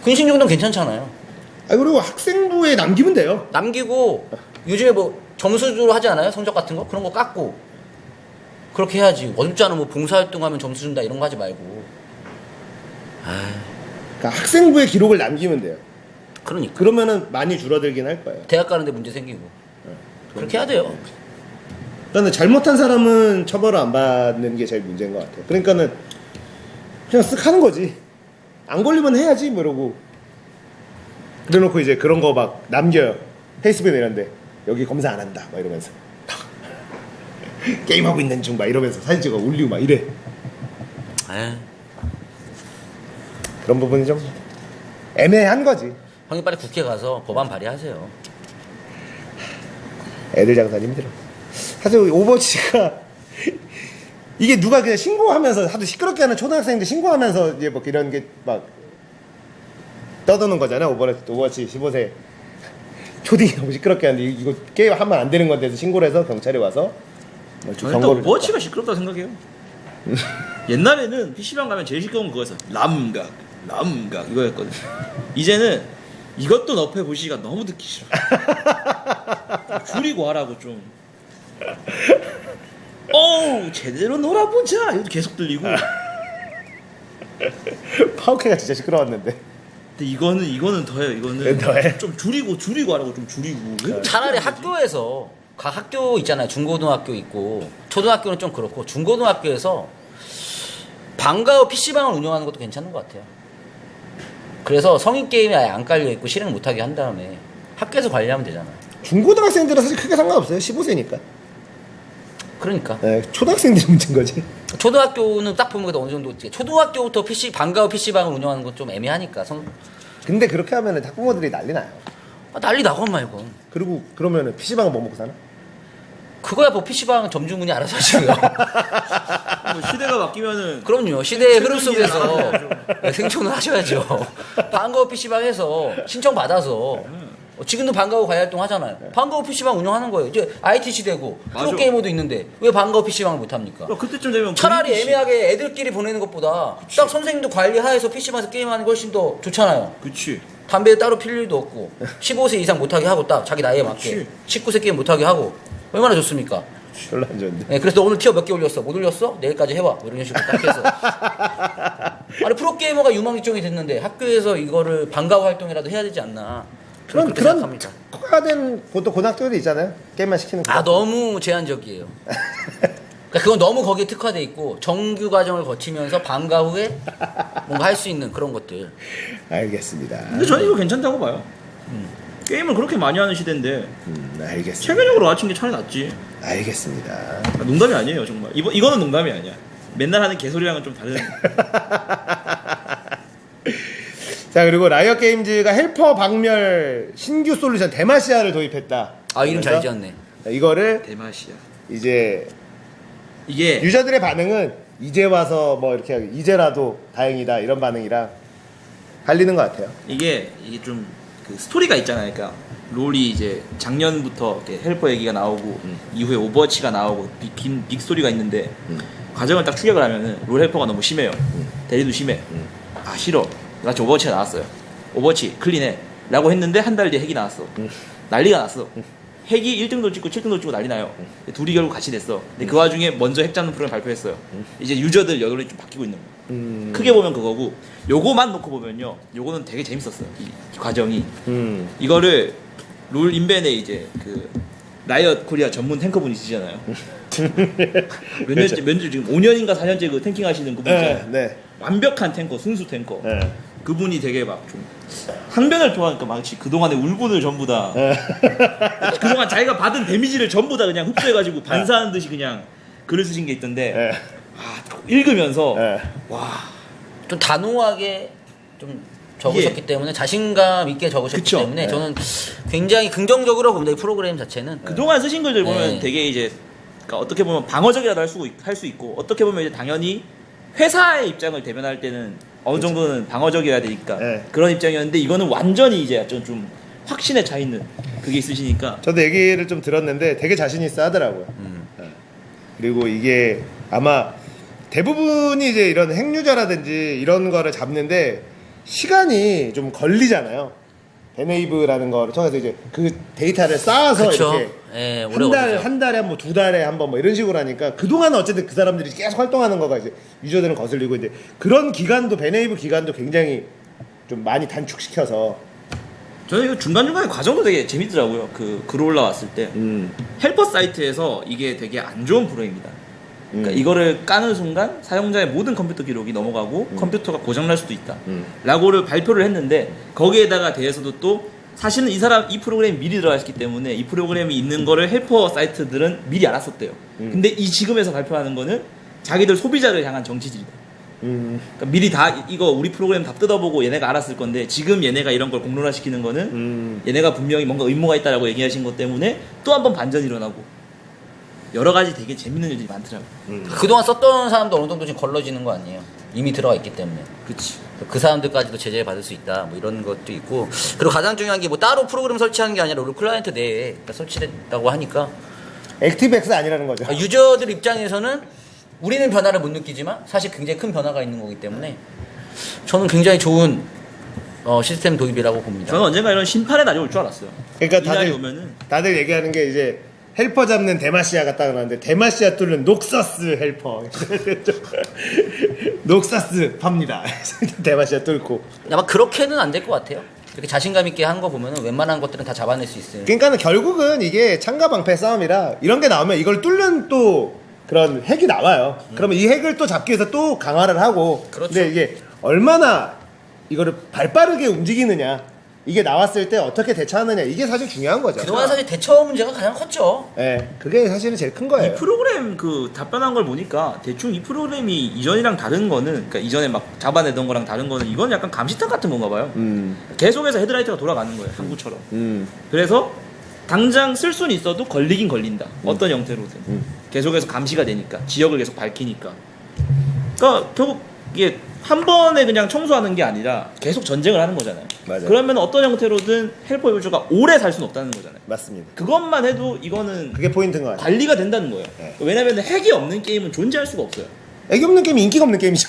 근신 정도는 괜찮잖아요. 아 그리고 학생부에 남기면 돼요. 남기고 요즘에 뭐 점수주로 하지 않아요? 성적 같은 거? 그런 거 깎고 그렇게 해야지. 어줍지 않으면 뭐 봉사활동하면 점수 준다 이런 거 하지 말고. 그러니까 학생부에 기록을 남기면 돼요. 그러니까 그러면은 많이 줄어들긴 할 거예요. 대학 가는데 문제 생기고 그렇게 해야 돼요. 그러니까 잘못한 사람은 처벌을 안 받는 게 제일 문제인 것 같아요. 그러니까는 그냥 쓱 하는 거지. 안 걸리면 해야지 뭐 이러고. 그래놓고 이제 그런 거 막 남겨요. 페이스북에 이런데 여기 검사 안 한다 막 이러면서 게임하고 있는 중 막 이러면서 사진 찍어 올리고 막 이래. 에이. 그런 부분이 좀 애매한 거지. 형이 빨리 국회 가서 법안 발의하세요. 애들 장사는 힘들어. 사실 오버워치가 이게 누가 그냥 신고하면서 하도 시끄럽게 하는 초등학생들 신고하면서 이제 뭐 이런 게 막 떠드는 거잖아요. 오버워치 15세 초딩이 너무 시끄럽게 하는데 이거 게임 하면 안 되는 건데 해서 신고를 해서 경찰이 와서 저는 일단 오버워치가 시끄럽다 생각해요. 옛날에는 PC방 가면 제일 시끄러운 건 그거였어. 람각 이거였거든. 이제는 이것도 너프해 보시기가 너무 듣기 싫어. 줄이고 하라고 좀. 어우 제대로 놀아보자 이것도 계속 들리고. 파워캐가 진짜 시끄러웠는데. 근데 이거는 더해요. 이거는 더해? 좀 줄이고 하라고 좀 줄이고. 차라리 학교에서 각 학교 있잖아요. 중고등학교 있고 초등학교는 좀 그렇고 중고등학교에서 방과 후 PC방을 운영하는 것도 괜찮은 것 같아요. 그래서 성인 게임이 아예 안 깔려 있고 실행 못하게 한 다음에 학교에서 관리하면 되잖아요. 중고등학생들은 사실 크게 상관없어요. 15세니까. 그러니까 네, 초등학생들이 문제인 거지. 초등학교는 딱 보면 그래도 어느 정도 초등학교부터 방과 후 PC방을 운영하는 건 좀 애매하니까 근데 그렇게 하면은 학부모들이 난리 나요. 난리 나건 말건. 그리고 그러면은 PC방은 뭐 먹고 사나? 그거야 뭐 PC방 점주문이 알아서 하시고요. 뭐 시대가 바뀌면은 그럼요. 시대의 흐름 생존이 속에서 나가야죠. 생존을 하셔야죠. 방과 후 PC방에서 신청 받아서 지금도 방과 후 과외활동 하잖아요. 방과 후 PC방 운영하는 거예요. 이제 IT 시대고 맞아. 프로게이머도 있는데 왜 방과 후 PC방을 못 합니까? 그때쯤 되면 차라리 그림이 애매하게 애들끼리 보내는 것보다 딱 선생님도 관리하에서 PC방에서 게임하는 게 훨씬 더 좋잖아요. 그치. 담배 따로 필 일도 없고 15세 이상 못하게 하고 딱 자기 나이에 맞게 19세 게임 못하게 하고 얼마나 좋습니까? 별로 안 좋은데. 네, 그래서 오늘 티어 몇 개 올렸어? 못 올렸어? 내일까지 해봐. 뭐 이런 식으로 딱 해서. 아니 프로게이머가 유망직종이 됐는데 학교에서 이거를 방과 후 활동이라도 해야 되지 않나. 저는 그렇게 생각합니다. 특화된 보통 고등학교도 있잖아요. 게임만 시키는 거. 너무 제한적이에요. 그러니까 그건 너무 거기에 특화돼 있고 정규 과정을 거치면서 방과 후에 뭔가 할 수 있는 그런 것들. 알겠습니다. 근데 저는 이거 괜찮다고 봐요. 게임을 그렇게 많이 하는 시대인데 알겠습니다. 체계적으로 맞춘 게 차라리 낫지. 알겠습니다. 농담이 아니에요 정말. 이거는 농담이 아니야. 맨날 하는 개소리랑은 좀 다른. 자, 그리고 라이엇 게임즈가 헬퍼 박멸 신규 솔루션 데마시아를 도입했다. 이름 잘 그래서 지었네. 이거를 대맛이야. 이제 이게 유저들의 반응은 이제 와서 뭐 이렇게 이제라도 다행이다 이런 반응이라 갈리는 것 같아요. 이게 좀 그 스토리가 있잖아요. 그러니까 롤이 이제 작년부터 이렇게 헬퍼 얘기가 나오고 이후에 오버워치가 나오고 빅 스토리가 있는데 과정을 딱 추격을 하면은 롤 헬퍼가 너무 심해요. 대리도 심해. 아 싫어. 같이 오버워치가 나왔어요. 오버워치 클린해. 라고 했는데 한 달 뒤에 핵이 나왔어. 난리가 났어. 핵이 1등도 찍고 7등도 찍고 난리 나요. 둘이 결국 같이 됐어. 근데 그 와중에 먼저 핵 잡는 프로그램 발표했어요. 이제 유저들 여론이 좀 바뀌고 있는 거예요. 크게 보면 그거고 요거만 놓고 보면요. 요거는 되게 재밌었어요. 이 과정이. 이거를 롤 인벤에 이제 그 라이엇 코리아 전문 탱커분이 있으시잖아요. 몇 년째 지금 5년인가 4년째 그 탱킹 하시는 그분 있잖아요. 네. 완벽한 탱커, 순수 탱커. 네. 그분이 되게 막 좀 항변을 좋아하니까 마치 그동안의 울분을 전부 다 그동안 자기가 받은 데미지를 전부 다 그냥 흡수해가지고 반사하는 듯이 그냥 글을 쓰신 게 있던데 네. 읽으면서 네. 와 좀 단호하게 좀 적으셨기 때문에 자신감 있게 적으셨기 그쵸. 때문에 네. 저는 굉장히 긍정적으로 봅니다. 이 프로그램 자체는. 그동안 쓰신 글들 보면 네. 되게 이제 그러니까 어떻게 보면 방어적이라도 할 수 있고 어떻게 보면 이제 당연히 회사의 입장을 대변할 때는 어느 정도는 방어적이어야 되니까 네. 그런 입장이었는데 이거는 완전히 이제 좀 확신에 차 있는 그게 있으시니까 저도 얘기를 좀 들었는데 되게 자신 있어 하더라고요. 네. 그리고 이게 아마 대부분이 이제 이런 핵유저라든지 이런 거를 잡는데 시간이 좀 걸리잖아요. 베네이브라는 거를 통해서 이제 그 데이터를 쌓아서 그쵸. 이렇게 예, 오래 걸리죠. 한 달에 한 번, 두 달에 한 번 뭐 이런 식으로 하니까 그동안은 어쨌든 그 사람들이 계속 활동하는 거가 이제 유저들은 거슬리고 이제 그런 기간도 베네이브 기간도 굉장히 좀 많이 단축시켜서 저는 이거 중간중간에 과정도 되게 재밌더라고요. 그 글 올라왔을 때 헬퍼 사이트에서 이게 되게 안 좋은 프로입니다. 그러니까 이거를 까는 순간 사용자의 모든 컴퓨터 기록이 넘어가고 컴퓨터가 고장날 수도 있다 라고를 발표를 했는데 거기에다가 대해서도 또 사실은 이 프로그램이 미리 들어가 있기 때문에 이 프로그램이 있는 거를 헬퍼 사이트들은 미리 알았었대요. 근데 이 지금에서 발표하는 거는 자기들 소비자를 향한 정치질이다. 그러니까 미리 다 이거 우리 프로그램 다 뜯어보고 얘네가 알았을 건데 지금 얘네가 이런 걸 공론화시키는 거는 얘네가 분명히 뭔가 의무가 있다라고 얘기하신 것 때문에 또 한 번 반전이 일어나고 여러 가지 되게 재밌는 일들이 많더라고요. 그동안 썼던 사람도 어느 정도 지금 걸러지는 거 아니에요. 이미 들어가 있기 때문에. 그치. 그 사람들까지도 제재를 받을 수 있다. 뭐 이런 것도 있고. 그리고 가장 중요한 게 뭐 따로 프로그램 설치하는 게 아니라 롤 클라이언트 내에 설치됐다고 하니까 액티브엑스 아니라는 거죠. 유저들 입장에서는 우리는 변화를 못 느끼지만 사실 굉장히 큰 변화가 있는 거기 때문에 저는 굉장히 좋은 시스템 도입이라고 봅니다. 저는 언젠가 이런 심판의 날이 올 줄 알았어요. 그러니까 이 날이 오면은 다들 얘기하는 게 이제 헬퍼 잡는 데마시아가 딱 나왔는데 데마시아 뚫는 녹서스 헬퍼 녹서스 팝니다. 데마시아 뚫고 아마 그렇게는 안 될 것 같아요. 이렇게 자신감 있게 한 거 보면은 웬만한 것들은 다 잡아낼 수 있어요. 그러니까는 결국은 이게 창과 방패 싸움이라 이런 게 나오면 이걸 뚫는 또 그런 핵이 나와요. 그러면 이 핵을 또 잡기 위해서 또 강화를 하고 그렇죠. 근데 이게 얼마나 이거를 발빠르게 움직이느냐 이게 나왔을 때 어떻게 대처하느냐 이게 사실 중요한 거죠. 그동안 사실 대처 문제가 가장 컸죠. 네, 그게 사실은 제일 큰 거예요. 이 프로그램 그 답변한 걸 보니까 대충 이 프로그램이 이전이랑 다른 거는 그러니까 이전에 막 잡아내던 거랑 다른 거는 이건 약간 감시탑 같은 건가 봐요. 계속해서 헤드라이트가 돌아가는 거예요. 한국처럼. 그래서 당장 쓸 수는 있어도 걸리긴 걸린다. 어떤 형태로든. 계속해서 감시가 되니까. 지역을 계속 밝히니까. 그러니까 결국 이게 한 번에 그냥 청소하는 게 아니라 계속 전쟁을 하는 거잖아요. 맞아요. 그러면 어떤 형태로든 헬퍼 유저가 오래 살 수는 없다는 거잖아요. 맞습니다. 그것만 해도 이거는 그게 포인트인 것 같아요. 관리가 된다는 거예요. 네. 왜냐면 핵이 없는 게임은 존재할 수가 없어요. 애기 없는 게임이 인기가 없는 게임이죠.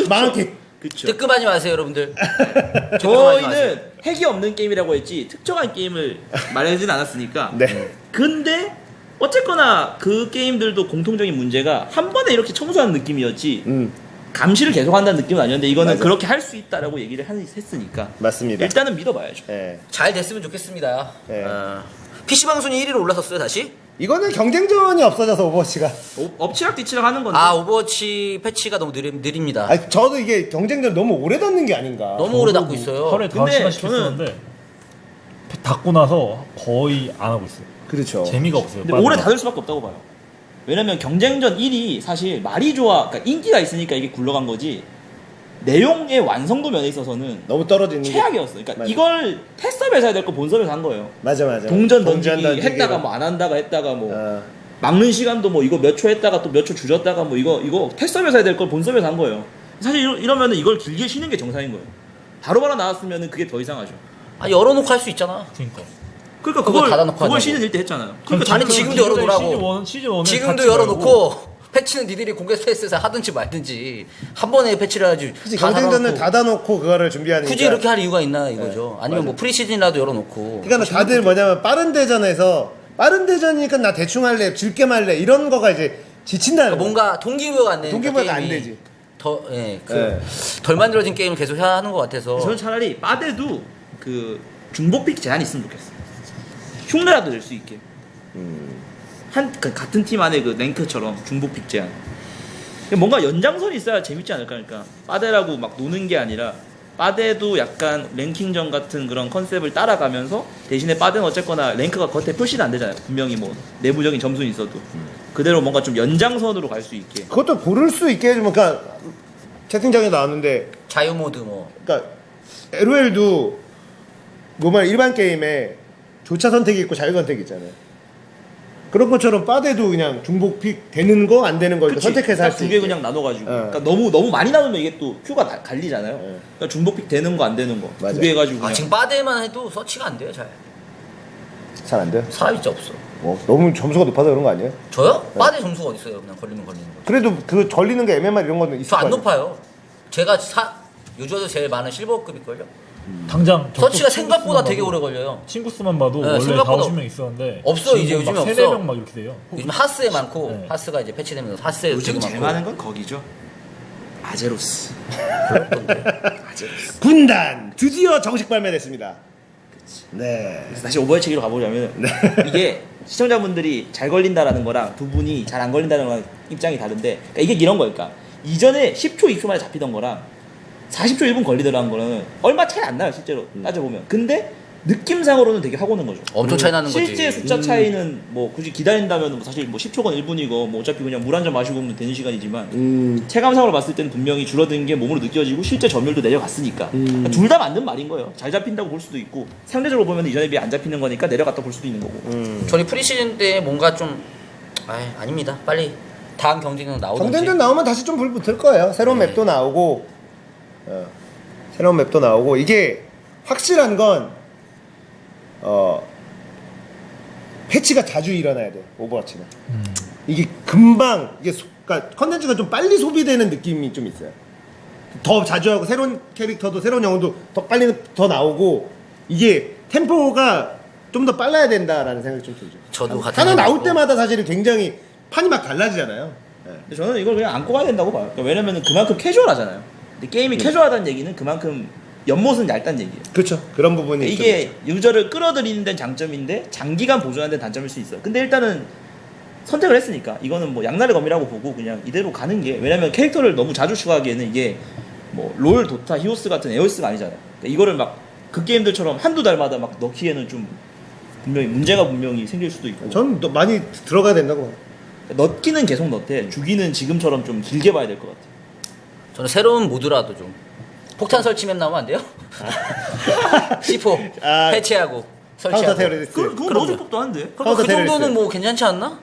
망한 게임. 그쵸. 뜨끔하지 마세요, 여러분들. 뜨끔하지 마세요. 저희는 핵이 없는 게임이라고 했지 특정한 게임을 말하진 않았으니까. 네. 근데 어쨌거나 그 게임들도 공통적인 문제가 한 번에 이렇게 청소하는 느낌이었지 감시를 계속한다는 느낌은 아니었는데 이거는 맞아. 그렇게 할 수 있다라고 얘기를 했으니까 맞습니다. 일단은 믿어봐야죠. 네. 잘 됐으면 좋겠습니다. 네. PC방 순위 1위로 올라섰어요, 다시? 이거는 경쟁전이 없어져서 오버워치가. 엎치락 뒤치락 하는 건데 아, 오버워치 패치가 너무 느립니다. 아니, 저도 이게 경쟁전 너무 오래 닫는 게 아닌가. 너무 오래 닫고 있어요. 하루에 근데 5시간씩 했었는데 닫고 나서 거의 안 하고 있어요. 그렇죠. 재미가 없어요. 근데 오래 닫을 수밖에 없다고 봐요. 왜냐면 경쟁전 1이 사실 말이 좋아, 그러니까 인기가 있으니까 이게 굴러간 거지 내용의 완성도 면에 있어서는 너무 떨어지는 게. 최악이었어요. 그러니까 맞아. 이걸 테스트업에서 해야 될 거 본섭에서 한 거예요. 맞아 맞아. 동전 던지기 던지기로. 했다가 뭐 안 한다가 했다가 뭐 어, 막는 시간도 뭐 이거 몇 초 했다가 또 몇 초 줄였다가 뭐 이거 테스트업에서 해야 될 걸 본섭에서 한 거예요. 사실 이러면은 이걸 길게 쉬는 게 정상인 거예요. 바로바로 나왔으면은 그게 더 이상하죠. 아, 열어놓고 할 수 있잖아. 그러니까. 그러니까 그거 그걸 닫아놓고 그걸 하냐고. 시즌 1때 했잖아요. 그러니까 아니, 지금도 열어놓으라고. 시즌 1은 지금도 열어놓고 패치는 니들이 공개 스페이스에서 하든지 말든지 한 번에 패치를 해야지. 굳이 다 경쟁전을 닫아놓고. 닫아놓고 그거를 준비하는. 굳이 이렇게 할 이유가 있나 이거죠. 아니면 맞아. 뭐 프리시즌이라도 열어놓고. 그러니까 다들 뭐냐면 빠른 대전에서 빠른 대전이니까 나 대충 할래, 즐게 말래 이런 거가 이제 지친다는 그러니까 거야. 뭔가 동기부여가 안 되니까 동기부여가 안 게임이 되지. 더, 예, 네. 덜 만들어진 게임을 계속 해야 하는 것 같아서. 저는 차라리 빠데도 그 중복픽 제한이 있으면 좋겠어요. 흉내라도 낼 수 있게. 같은 팀 안에 그 랭크처럼 중복픽 제한. 뭔가 연장선이 있어야 재밌지 않을까. 그러니까 빠데라고 막 노는 게 아니라 빠데도 약간 랭킹전 같은 그런 컨셉을 따라가면서 대신에 빠데는 어쨌거나 랭크가 겉에 표시는 안 되잖아요. 분명히 뭐 내부적인 점수는 있어도 그대로 뭔가 좀 연장선으로 갈 수 있게. 그것도 고를 수 있게 해주면 그러니까 채팅창에 나왔는데 자유 모드 뭐. 그러니까 LOL도 노말 일반 게임에 조차 선택이 있고 자유 선택이 있잖아요. 그런 것처럼 빠데도 그냥 중복픽 되는 거 안 되는 걸 그치? 선택해서 할 수 두 있게. 개 그냥 나눠가지고. 어. 그러니까 너무 많이 나누면 이게 또 큐가 갈리잖아요. 어. 그러니까 중복픽 되는 거 안 되는 거 맞아. 두 개 해가지고. 아, 그냥. 지금 빠데만 해도 서치가 안 돼요, 잘. 잘 안 돼? 사람이 진짜 없어. 뭐 너무 점수가 높아서 그런 거 아니에요? 저요? 빠데 점수가 어딨어요? 그냥 걸리면 걸리는 거. 그래도 그 걸리는 게 MMR 이런 거는 있을 저 안 거 아니에요? 높아요. 제가 요즘에도 제일 많은 실버급일걸요? 당장 서치가 저쪽 생각보다 친구 되게 수만 오래 봐도, 걸려요. 친구 수만 봐도 네, 원래 생각보다 4, 50명 있었는데 없어, 이제 지금 요즘에 막 없어. 3, 4명 막 이렇게 돼요. 요즘 하스에 많고 네. 하스가 이제 패치되면서 하스에 요즘 되게 제일 많고. 많은 건 거기죠. 아제로스. 아제로스. 군단 드디어 정식 발매됐습니다. 네. 그래서 다시 오버워치 얘기로 가보자면 이게 시청자분들이 잘 걸린다라는 거랑 두 분이 잘 안 걸린다는 거랑 입장이 다른데 그러니까 이게 이런 거니까 이전에 10초, 2초 만에 잡히던 거랑 40초, 1분 걸리더라는 거는 얼마 차이 안 나요 실제로 따져보면. 근데 느낌상으로는 되게 하고 오는 거죠. 엄청 차이 나는 거지. 실제 숫자 차이는 뭐 굳이 기다린다면 뭐 사실 뭐 10초건 1분이고 뭐 어차피 그냥 물 한 잔 마시고 오면 되는 시간이지만 체감상으로 봤을 때는 분명히 줄어든 게 몸으로 느껴지고 실제 점유율도 내려갔으니까 둘 다 맞는 말인 거예요. 잘 잡힌다고 볼 수도 있고 상대적으로 보면 이전에 비해 안 잡히는 거니까 내려갔다 볼 수도 있는 거고. 저희 프리시즌 때 뭔가 좀 아닙니다. 빨리 다음 경쟁전 나오든지. 경쟁전 나오면 다시 좀 불 붙을 거예요. 새로운 맵도 나오고, 새로운 맵도 나오고 이게 확실한 건 패치가 자주 일어나야 돼. 오버워치는. 이게 금방 이게 그러니까 컨텐츠가 좀 빨리 소비되는 느낌이 좀 있어요. 더 자주 하고 새로운 캐릭터도 새로운 영웅도 더 빨리 더 나오고 이게 템포가 좀 더 빨라야 된다라는 생각이 좀 들죠. 저도 같은 하나 나올 생각이고. 때마다 사실은 굉장히 판이 막 달라지잖아요. 네. 근데 저는 이걸 그냥 안고 가야 된다고 봐요. 그러니까 왜냐면은 그만큼 캐주얼하잖아요. 근데 게임이 캐주얼하다는 얘기는 그만큼 연못은 얇다는 얘기예요. 그렇죠. 그런 부분이 좀 이게 있죠. 유저를 끌어들이는 데는 장점인데 장기간 보존하는 데는 단점일 수 있어요. 근데 일단은 선택을 했으니까 이거는 뭐 양날의 검이라고 보고 그냥 이대로 가는 게, 왜냐면 캐릭터를 너무 자주 추가하기에는 이게 뭐 롤, 도타, 히오스 같은 에오스가 아니잖아요. 그러니까 이거를 막 그 게임들처럼 한두 달마다 막 넣기에는 좀 분명히 생길 수도 있고. 전 많이 들어가야 된다고 봐요. 넣기는 계속 넣되 주기는 지금처럼 좀 길게 봐야 될 것 같아요. 저는 새로운 모드라도 좀 폭탄 설치면 나오면 안 돼요? C4 아, 해체하고 카운터 설치하고. 테러리스트. 그건 넣어줄 법도 한데. 그러니까 카운터 그 정도는 테러리스트. 뭐 괜찮지 않나?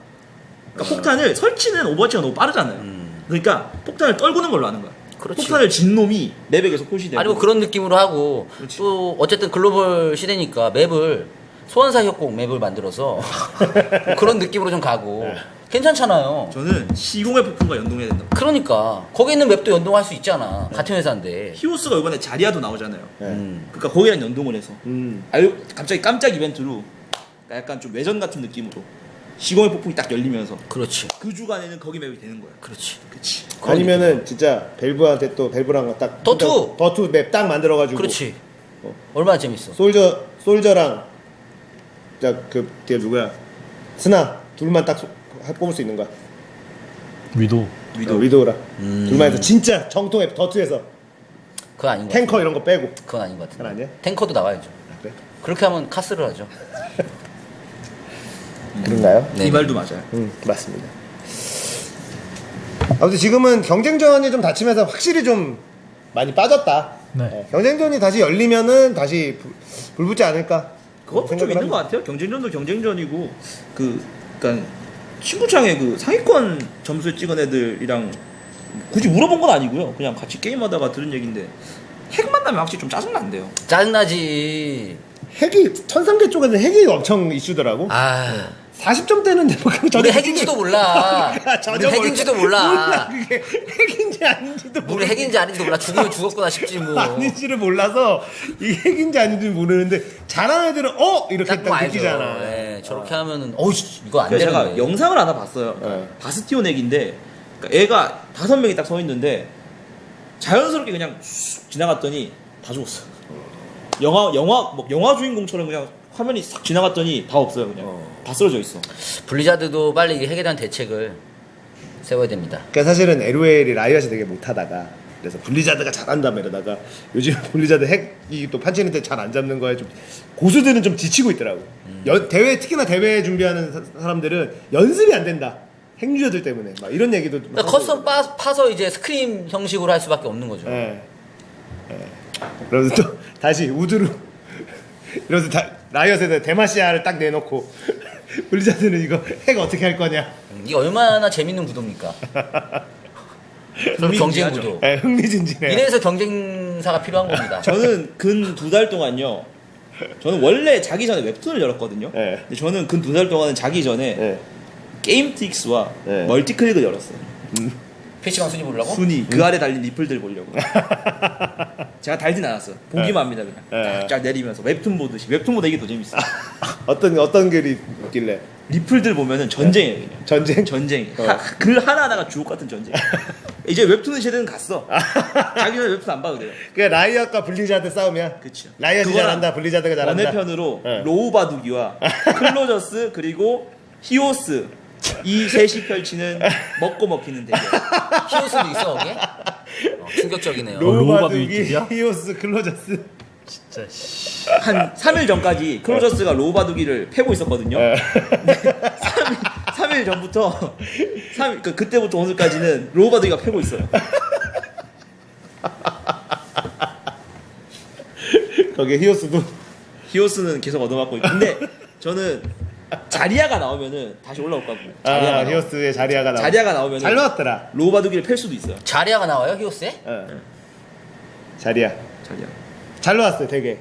그러니까 폭탄을 설치는 오버워치가 너무 빠르잖아요. 그러니까 폭탄을 떨구는 걸로 하는 거야. 그렇지. 폭탄을 진 놈이 맵에 계속 표시되고. 아니 뭐 그런 느낌으로 하고 그렇지. 또 어쨌든 글로벌 시대니까 맵을 소환사 협곡 맵을 만들어서 뭐 그런 느낌으로 좀 가고 괜찮잖아요. 저는 시공의 폭풍과 연동해야 된다. 그러니까 거기 있는 맵도 연동할 수 있잖아. 같은 회사인데. 히오스가 이번에 자리아도 나오잖아요. 네. 그러니까 거기랑 연동을 해서 음. 갑자기 깜짝 이벤트로 약간 좀 외전 같은 느낌으로 시공의 폭풍이 딱 열리면서 그렇지. 그 주간에는 거기 맵이 되는 거야. 그렇지. 그치. 아니면은 진짜 벨브한테 또 벨브랑 딱 더투! 더투 맵 딱 만들어가지고 그렇지. 얼마나 재밌어. 솔저랑 그 뒤에 누구야 스나 둘만 딱 뽑을 수 있는 거야. 위도. 위도우랑 둘만 해서 진짜 정통의 더투에서 그건 아닌 것 같아. 탱커 이런 거 빼고. 그건 아닌 것 같은데. 그건 아니야? 탱커도 나와야죠. 그래? 그렇게 하면 카스를 하죠. 그런가요? 네. 이 말도 맞아요. 맞습니다. 아무튼 지금은 경쟁전이 좀 닫히면서 확실히 좀 많이 빠졌다. 네. 경쟁전이 다시 열리면은 다시 불 붙지 않을까. 그것도 좀 생각을 있는 합니다. 것 같아요. 경쟁전도 경쟁전이고 그러니까 친구창에 그 상위권 점수 찍은 애들이랑 굳이 물어본 건 아니고요. 그냥 같이 게임하다가 들은 얘기인데 핵 만나면 확실히 좀 짜증 난대요. 짜증나지. 핵이 천상계 쪽에는 핵이 엄청 이슈더라고. 아. 40점대는 우리 핵인지도 몰라. 전혀 우리 핵인지도 몰라. 그게 핵인지 아닌지도 우리 핵인지 아닌지도 몰라. 죽으면 죽었구나 싶지 뭐. 아닌지를 몰라서 이게 핵인지 아닌지 모르는데 잘하는 애들은 이렇게 딱 알죠. 느끼잖아. 예, 저렇게 하면은 이거 안 그래서 제가 되는데. 영상을 하나 봤어요. 네. 바스티온 핵인데 그러니까 애가 5명이 딱 서 있는데 자연스럽게 그냥 쑥 지나갔더니 다 죽었어. 영화 주인공처럼 그냥 화면이 싹 지나갔더니 다 없어요. 그냥 다 쓰러져 있어. 블리자드도 빨리 이 핵에 대한 대책을 세워야 됩니다. 그러니까 사실은 LOL이 라이엇이 되게 못하다가 그래서 블리자드가 잘한다며 이러다가 요즘 블리자드 핵이 또 판치는 때 잘 안 잡는 거에 좀 고수들은 좀 지치고 있더라고. 대회 특히나 대회 준비하는 사람들은 연습이 안 된다. 핵 유저들 때문에 막 이런 얘기도 좀 그러니까 커스텀 파서 이제 스크림 형식으로 할 수밖에 없는 거죠. 예. 그래서 또 다시 우드로 이러면서 라이엇에다 데마시아를 딱 내놓고 블리자드는 이거 핵 어떻게 할 거냐. 이게 얼마나 재밌는 구도입니까? 경쟁 구도. 예, 흥미진진해. 이래서 경쟁사가 필요한 겁니다. 저는 근 2달 동안요. 저는 원래 자기 전에 웹툰을 열었거든요. 네. 근데 저는 근 2달 동안은 자기 전에 예. 게임틱스와 네. 멀티클릭을 열었어요. PC방 순위 보려고? 순위 그 아래 달린 리플들 보려고. 제가 달진 않았어요. 보기만 합니다 그냥. 네. 쫙 내리면서 웹툰 보듯이. 웹툰보다 이게 더 재밌어. 어떤 글이 있길래 리플들 보면은 전쟁이에요. 그냥. 전쟁? 전쟁. 글 하나하나가 주옥 같은 전쟁. 이제 웹툰은 세대는 갔어. 자기 전에 웹툰 안 봐도 돼요. 그게 라이엇과 블리자드 싸움이야. 그쵸. 라이엇이 그거랑 잘한다, 블리자드가 잘한다. 번외편으로 네. 로우 바두기와 클로저스 그리고 히오스 이 셋이 펼치는 먹고 먹히는 대결. 히오스도 있어 거기에? 충격적이네요. 로우바드 로우바두기, 위쪽이야? 히오스, 클로저스. 진짜 씨. 한 3일 전까지 클로저스가 로우 바두기를 패고 있었거든요. 네. 3일 전부터 그때부터 오늘까지는 로우 바두기가 패고 있어요. 거기에 히오스도 히오스는 계속 얻어맞고 있고. 근데 저는 자리아가 나오면은 다시 올라올 거고. 히오스의 자리아가 나와. 자리아가 나오면은 잘 나왔더라. 로우 바두기를 팰 수도 있어요. 자리아가 나와요 히오스에? 자리아. 자리아. 잘 나왔어요, 되게.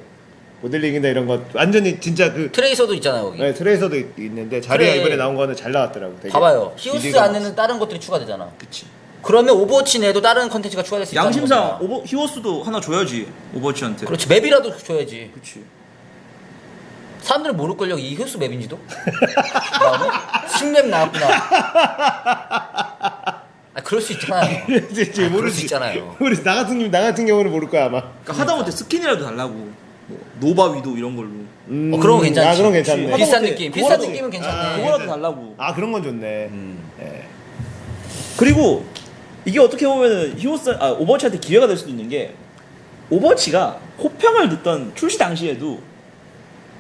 모델링이나 이런 거 완전히 진짜 그 트레이서도 있잖아요 거기. 트레이서도 있는데 자리아 그래. 이번에 나온 거는 잘 나왔더라고. 되게. 봐봐요. 히오스 기대가 안에는 다른 것들이 추가되잖아. 그치. 그러면 오버워치 내도 다른 컨텐츠가 추가될 수 있다는 양심상 겁니다. 히오스도 하나 줘야지 오버워치한테. 그렇지 맵이라도 줘야지. 그치. 사람들은 모를걸요 이 히오스 맵인지도. 그다음에 신맵 나왔구나. 그럴 수 있잖아요. 이제 그럴 모르지. 수 있잖아요. 우리 나 같은 경우는 모를 거야 아마. 그러니까 하다못해 스킨이라도 달라고. 뭐 노바 위도 이런 걸로. 그런 거 괜찮지. 그런 거 괜찮네. 그치. 비싼 하다못해 느낌. 비싼 그거라도- 느낌은 괜찮네. 그거라도 달라고. 그런 건 좋네. 예. 그리고 이게 어떻게 보면은 히오스 오버워치한테 기회가 될 수도 있는 게 오버워치가 호평을 듣던 출시 당시에도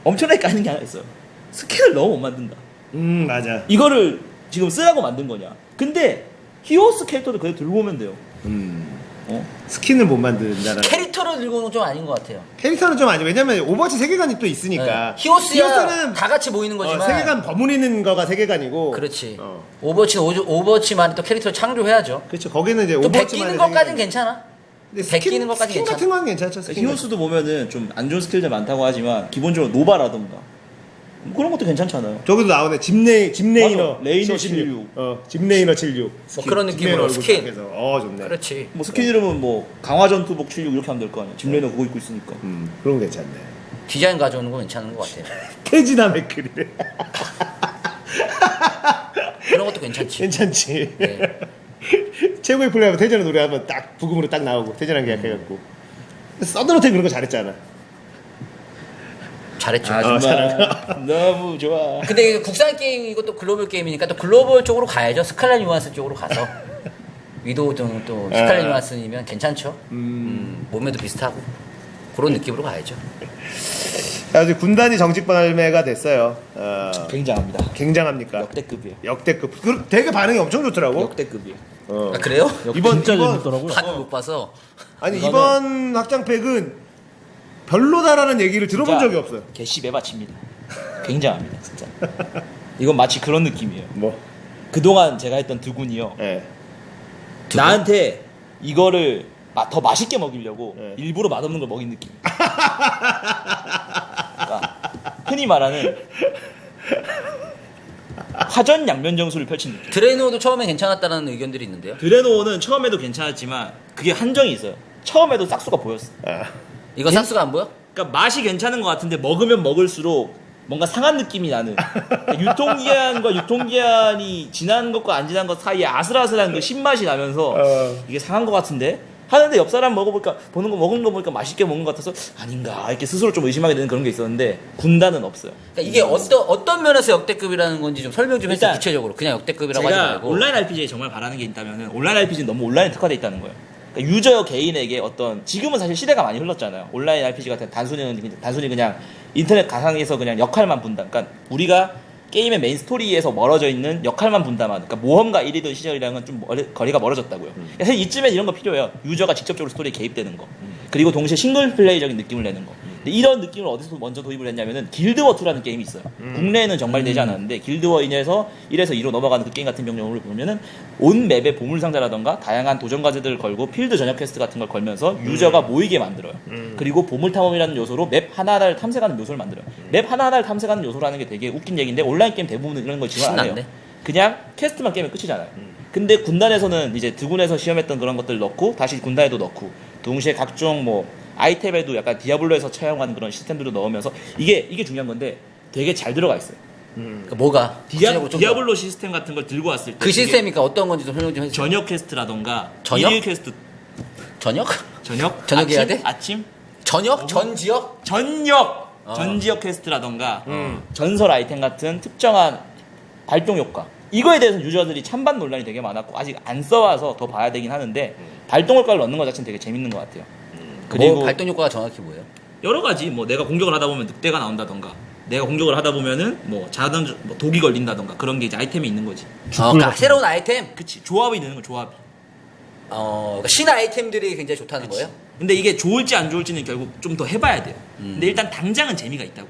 엄청나게 까는 게 하나 있어요. 스킨을 너무 못 만든다. 맞아. 이거를 지금 쓰라고 만든 거냐. 근데 히오스 캐릭터도 그냥 들고 오면 돼요. 스킨을 못 만든다는. 캐릭터를 들고는 좀 아닌 것 같아요. 캐릭터는 좀 아니죠. 왜냐면 오버워치 세계관이 또 있으니까. 네. 히오스야 히오스는 다 같이 모이는 거지만 세계관 버무리는 거가 세계관이고. 그렇지. 어. 오버워치만 또 캐릭터를 창조해야죠. 그렇죠. 거기는 이제 또 오버워치만의 베끼는 것까진 세계관. 괜찮아. 근데 베끼는 것까지 스킨 괜찮아. 같은 건 괜찮죠. 스킨 히오스도 보면은 좀 안 좋은 스킬들 많다고 하지만 기본적으로 노바라던가 뭐 그런 것도 괜찮잖아요. 저기도 나오네. 집레이너. 맞아. 레이너 76. 집레이너 76. 뭐 그런 집레이너 느낌으로 얼굴 스킨. 딱 해서. 좋네. 그렇지. 뭐 스킨 이름은 뭐 강화전투복 76 이렇게 하면 될 거 아니야. 짐레이너 그거 입고 있으니까. 그런 거 괜찮네. 디자인 가져오는 건 괜찮은 것 같아요. 태지나 맥크리래. 그런 것도 괜찮지. 괜찮지. 네. 최고의 플레이하면 태진의 노래 하면 딱 부금으로 딱 나오고 태진이랑 계약해갖고. 서든호텔 그런 거 잘했잖아. 잘했죠. 정말 너무 좋아. 근데 이게 국산 게임이고 또 글로벌 게임이니까 또 글로벌 쪽으로 가야죠. 스칼렛 요한슨 쪽으로 가서 위도우 또 스칼렛 요한슨이면 괜찮죠. 몸매도 비슷하고 그런 느낌으로 가야죠. 아직 군단이 정식 발매가 됐어요. 굉장합니다. 굉장합니까? 역대급이에요. 역대급. 되게 반응이 엄청 좋더라고. 역대급이에요. 아, 그래요? 진짜 재밌더라고요. 반응 못 봐서. 아니 이거는- 이번 확장팩은 별로다라는 얘기를 들어본 진짜 적이 없어요. 개씨배 바칩니다. 굉장합니다, 진짜. 이건 마치 그런 느낌이에요. 뭐? 그동안 제가 했던 드군이요. 예. 나한테 이거를 더 맛있게 먹이려고 네. 일부러 맛없는 걸 먹인 느낌. 그러니까 흔히 말하는 화전 양면 정수를 펼친 느낌. 드레노도 처음에 괜찮았다는 의견들이 있는데요. 드레노는 처음에도 괜찮았지만 그게 한정이 있어요. 처음에도 싹수가 보였어. 이거 삭스가 안 보여? 그러니까 맛이 괜찮은 것 같은데 먹으면 먹을수록 뭔가 상한 느낌이 나는. 그러니까 유통기한과 유통기한이 지난 것과 안 지난 것 사이에 아슬아슬한 그 신맛이 나면서 이게 상한 것 같은데 하는데 옆 사람 먹어보니까 먹은 거 보니까 맛있게 먹는 것 같아서 아닌가 이렇게 스스로 좀 의심하게 되는 그런 게 있었는데 군단은 없어요. 그러니까 이게 어떤 면에서 역대급이라는 건지 좀 설명 좀 해주세요. 일단 구체적으로 그냥 역대급이라고 하지 제가 말고. 온라인 RPG에 정말 바라는 게 있다면은 온라인 RPG는 너무 온라인 특화돼 있다는 거예요. 그러니까 유저 개인에게 어떤 지금은 사실 시대가 많이 흘렀잖아요. 온라인 RPG 같은 단순히 그냥 인터넷 가상에서 그냥 역할만 분담. 그러니까 우리가 게임의 메인 스토리에서 멀어져 있는 역할만 분담하는. 그러니까 모험가 1위던 시절이랑은 좀 거리가 멀어졌다고요. 사실 이쯤엔 이런 거 필요해요. 유저가 직접적으로 스토리에 개입되는 거. 그리고 동시에 싱글 플레이적인 느낌을 내는 거. 근데 이런 느낌을 어디서 먼저 도입을 했냐면은 길드워 2라는 게임이 있어요. 국내에는 정말 되지 않았는데 길드워 1에서 2로 넘어가는 그 게임 같은 경우를 보면은 온 맵에 보물 상자라던가 다양한 도전 과제들을 걸고 필드 전역 퀘스트 같은 걸 걸면서 유저가 모이게 만들어요. 그리고 보물 탐험이라는 요소로 맵 하나하나를 탐색하는 요소를 만들어요. 맵 하나하나를 탐색하는 요소라는 게 되게 웃긴 얘기인데 온라인 게임 대부분은 이런 걸 지원 안 해요. 신났네. 그냥 퀘스트만 깨면 끝이잖아요. 근데 군단에서는 이제 드군에서 시험했던 그런 것들 넣고 다시 군단에도 넣고 동시에 각종 뭐 아이템에도 약간 디아블로에서 차용하는 그런 시스템들도 넣으면서 이게 중요한 건데 되게 잘 들어가 있어요. 그러니까 뭐가? 구체적으로 좀 디아블로 시스템 같은 걸 들고 왔을 때 그 시스템이니까 어떤 건지 좀 설명 좀 해주세요. 저녁 퀘스트라던가 저녁? 일일 퀘스트 저녁? 저녁 저녁 해야 아침? 돼? 아침 저녁? 전 지역? 전역 어. 전 지역 퀘스트라던가 전설 아이템 같은 특정한 발동 효과 이거에 대해서 유저들이 찬반 논란이 되게 많았고 아직 안 써와서 더 봐야 되긴 하는데 발동 효과를 넣는 것 자체는 되게 재밌는 것 같아요. 그리고 뭐 발동 효과가 정확히 뭐예요? 여러 가지 뭐 내가 공격을 하다 보면 늑대가 나온다던가 내가 공격을 하다 보면은 뭐 자던 뭐 독이 걸린다던가 그런 게 이제 아이템이 있는 거지. 그러니까 새로운 아이템. 그치 조합이 되는 거 조합이. 그러니까 신 아이템들이 굉장히 좋다는 거예요? 근데 이게 좋을지 안 좋을지는 결국 좀 더 해봐야 돼요. 근데 일단 당장은 재미가 있다고.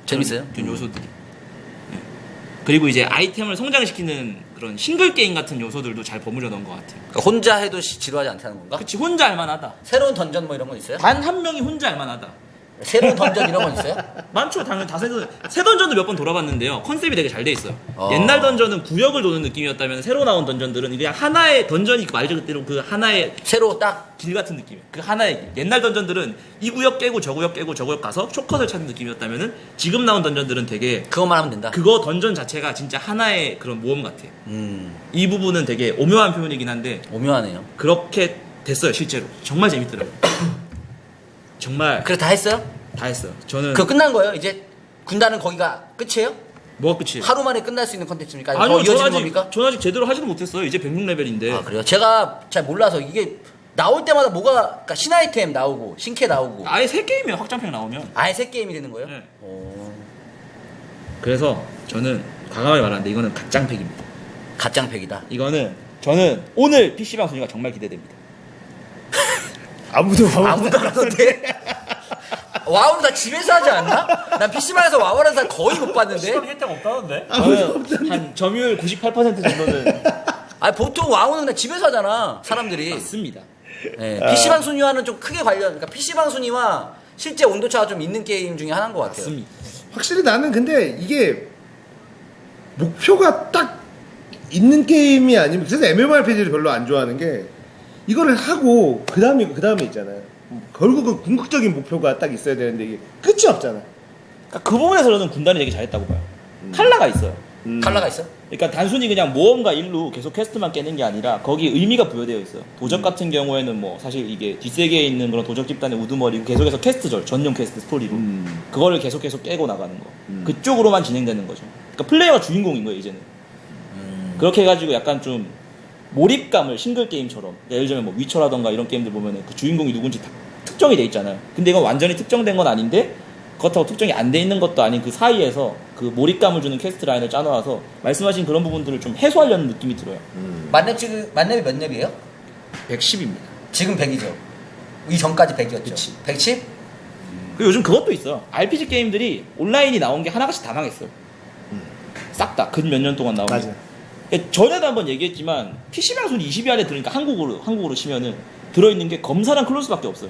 재밌어요? 그런 요소들이. 네. 그리고 이제 아이템을 성장시키는 그런 싱글 게임 같은 요소들도 잘 버무려 넣은 것 같아요. 그러니까 혼자 해도 지루하지 않다는 건가? 그치 혼자 할만하다. 새로운 던전 뭐 이런 건 있어요? 단 한 명이 혼자 할만하다. 새로운 던전 이런 건 있어요? 많죠. 당연히 새 던전도 몇 번 돌아봤는데요. 컨셉이 되게 잘 돼 있어요. 어. 옛날 던전은 구역을 도는 느낌이었다면 새로 나온 던전들은 그냥 하나의 던전이 말 그대로 그 하나의 새로 딱 길 같은 느낌이에요. 그 하나의 길. 옛날 던전들은 이 구역 깨고 저 구역 깨고 저 구역 가서 쇼컷을 찾는 느낌이었다면은 지금 나온 던전들은 되게 그것만 하면 된다. 그거 던전 자체가 진짜 하나의 그런 모험 같아요. 이 부분은 되게 오묘한 표현이긴 한데 오묘하네요. 그렇게 됐어요 실제로. 정말 재밌더라고요. 정말 그래 다 했어요? 다 했어요. 저는 그거 끝난 거예요? 이제 군단은 거기가 끝이에요? 뭐가 끝이에요? 하루 만에 끝날 수 있는 컨텐츠입니까? 아니면 아니요, 더 이어지는 겁니까? 전 아직 제대로 하지도 못했어요. 이제 106레벨인데. 아 그래요? 제가 잘 몰라서 이게 나올 때마다 그러니까 신아이템 나오고 신캐 나오고 아예 새 게임이에요. 확장팩 나오면. 아예 새 게임이 되는 거예요? 네. 오. 그래서 저는 과감하게 말하는데 이거는 가짱팩입니다. 가짱팩이다. 저는 오늘 PC방 순위가 정말 기대됩니다. 아무도 아무도 안 하던데. 와우는 다 집에서 하지 않나? 난 PC방에서 와우라는 사람 거의 못 봤는데. 시간 혜택 없다는데? 저는 한 점유율 98% 정도는 아니 보통 와우는 그냥 집에서 하잖아 사람들이. 맞습니다. 네, PC방 순위와는 좀 크게 그러니까 PC방 순위와 실제 온도차가 좀 있는 게임 중에 하나인 것 같아요. 맞습니다. 확실히 나는 근데 이게 목표가 딱 있는 게임이 아니면 그래서 MMORPG를 별로 안 좋아하는 게 이거를 하고 그 다음에 있잖아요. 결국은 궁극적인 목표가 딱 있어야 되는데 이게 끝이 없잖아. 그러니까 그 부분에서 저는 군단이 되게 잘했다고 봐요. 칼라가 있어요. 칼라가 있어? 그러니까 단순히 그냥 모험과 일로 계속 퀘스트만 깨는 게 아니라 거기에 의미가 부여되어 있어요. 도적 같은 경우에는 뭐 사실 이게 뒷세계에 있는 그런 도적 집단의 우두머리고 계속해서 퀘스트죠. 전용 퀘스트 스토리로. 그거를 계속 깨고 나가는 거. 그쪽으로만 진행되는 거죠. 그러니까 플레이어가 주인공인 거예요, 이제는. 그렇게 해가지고 약간 좀 몰입감을 싱글 게임처럼 예를 들면 뭐 위쳐라던가 이런 게임들 보면은 그 주인공이 누군지 다 특정이 돼 있잖아요. 근데 이건 완전히 특정된 건 아닌데 그렇다고 특정이 안 돼 있는 것도 아닌 그 사이에서 그 몰입감을 주는 퀘스트 라인을 짜놓아서 말씀하신 그런 부분들을 좀 해소하려는 느낌이 들어요. 만렙이 몇 렙이에요? 110입니다. 지금 100이죠. 이전까지 100이었죠. 그치. 110? 그리고 요즘 그것도 있어요. RPG 게임들이 온라인이 나온 게 하나같이 다 망했어요. 싹 다 근 몇 년 동안 나온 게. 맞아. 전에도 한번 얘기했지만 PC방 순위 20위 안에 들으니까 한국으로 치면은 들어있는 게 검사랑 클로스밖에 없어요.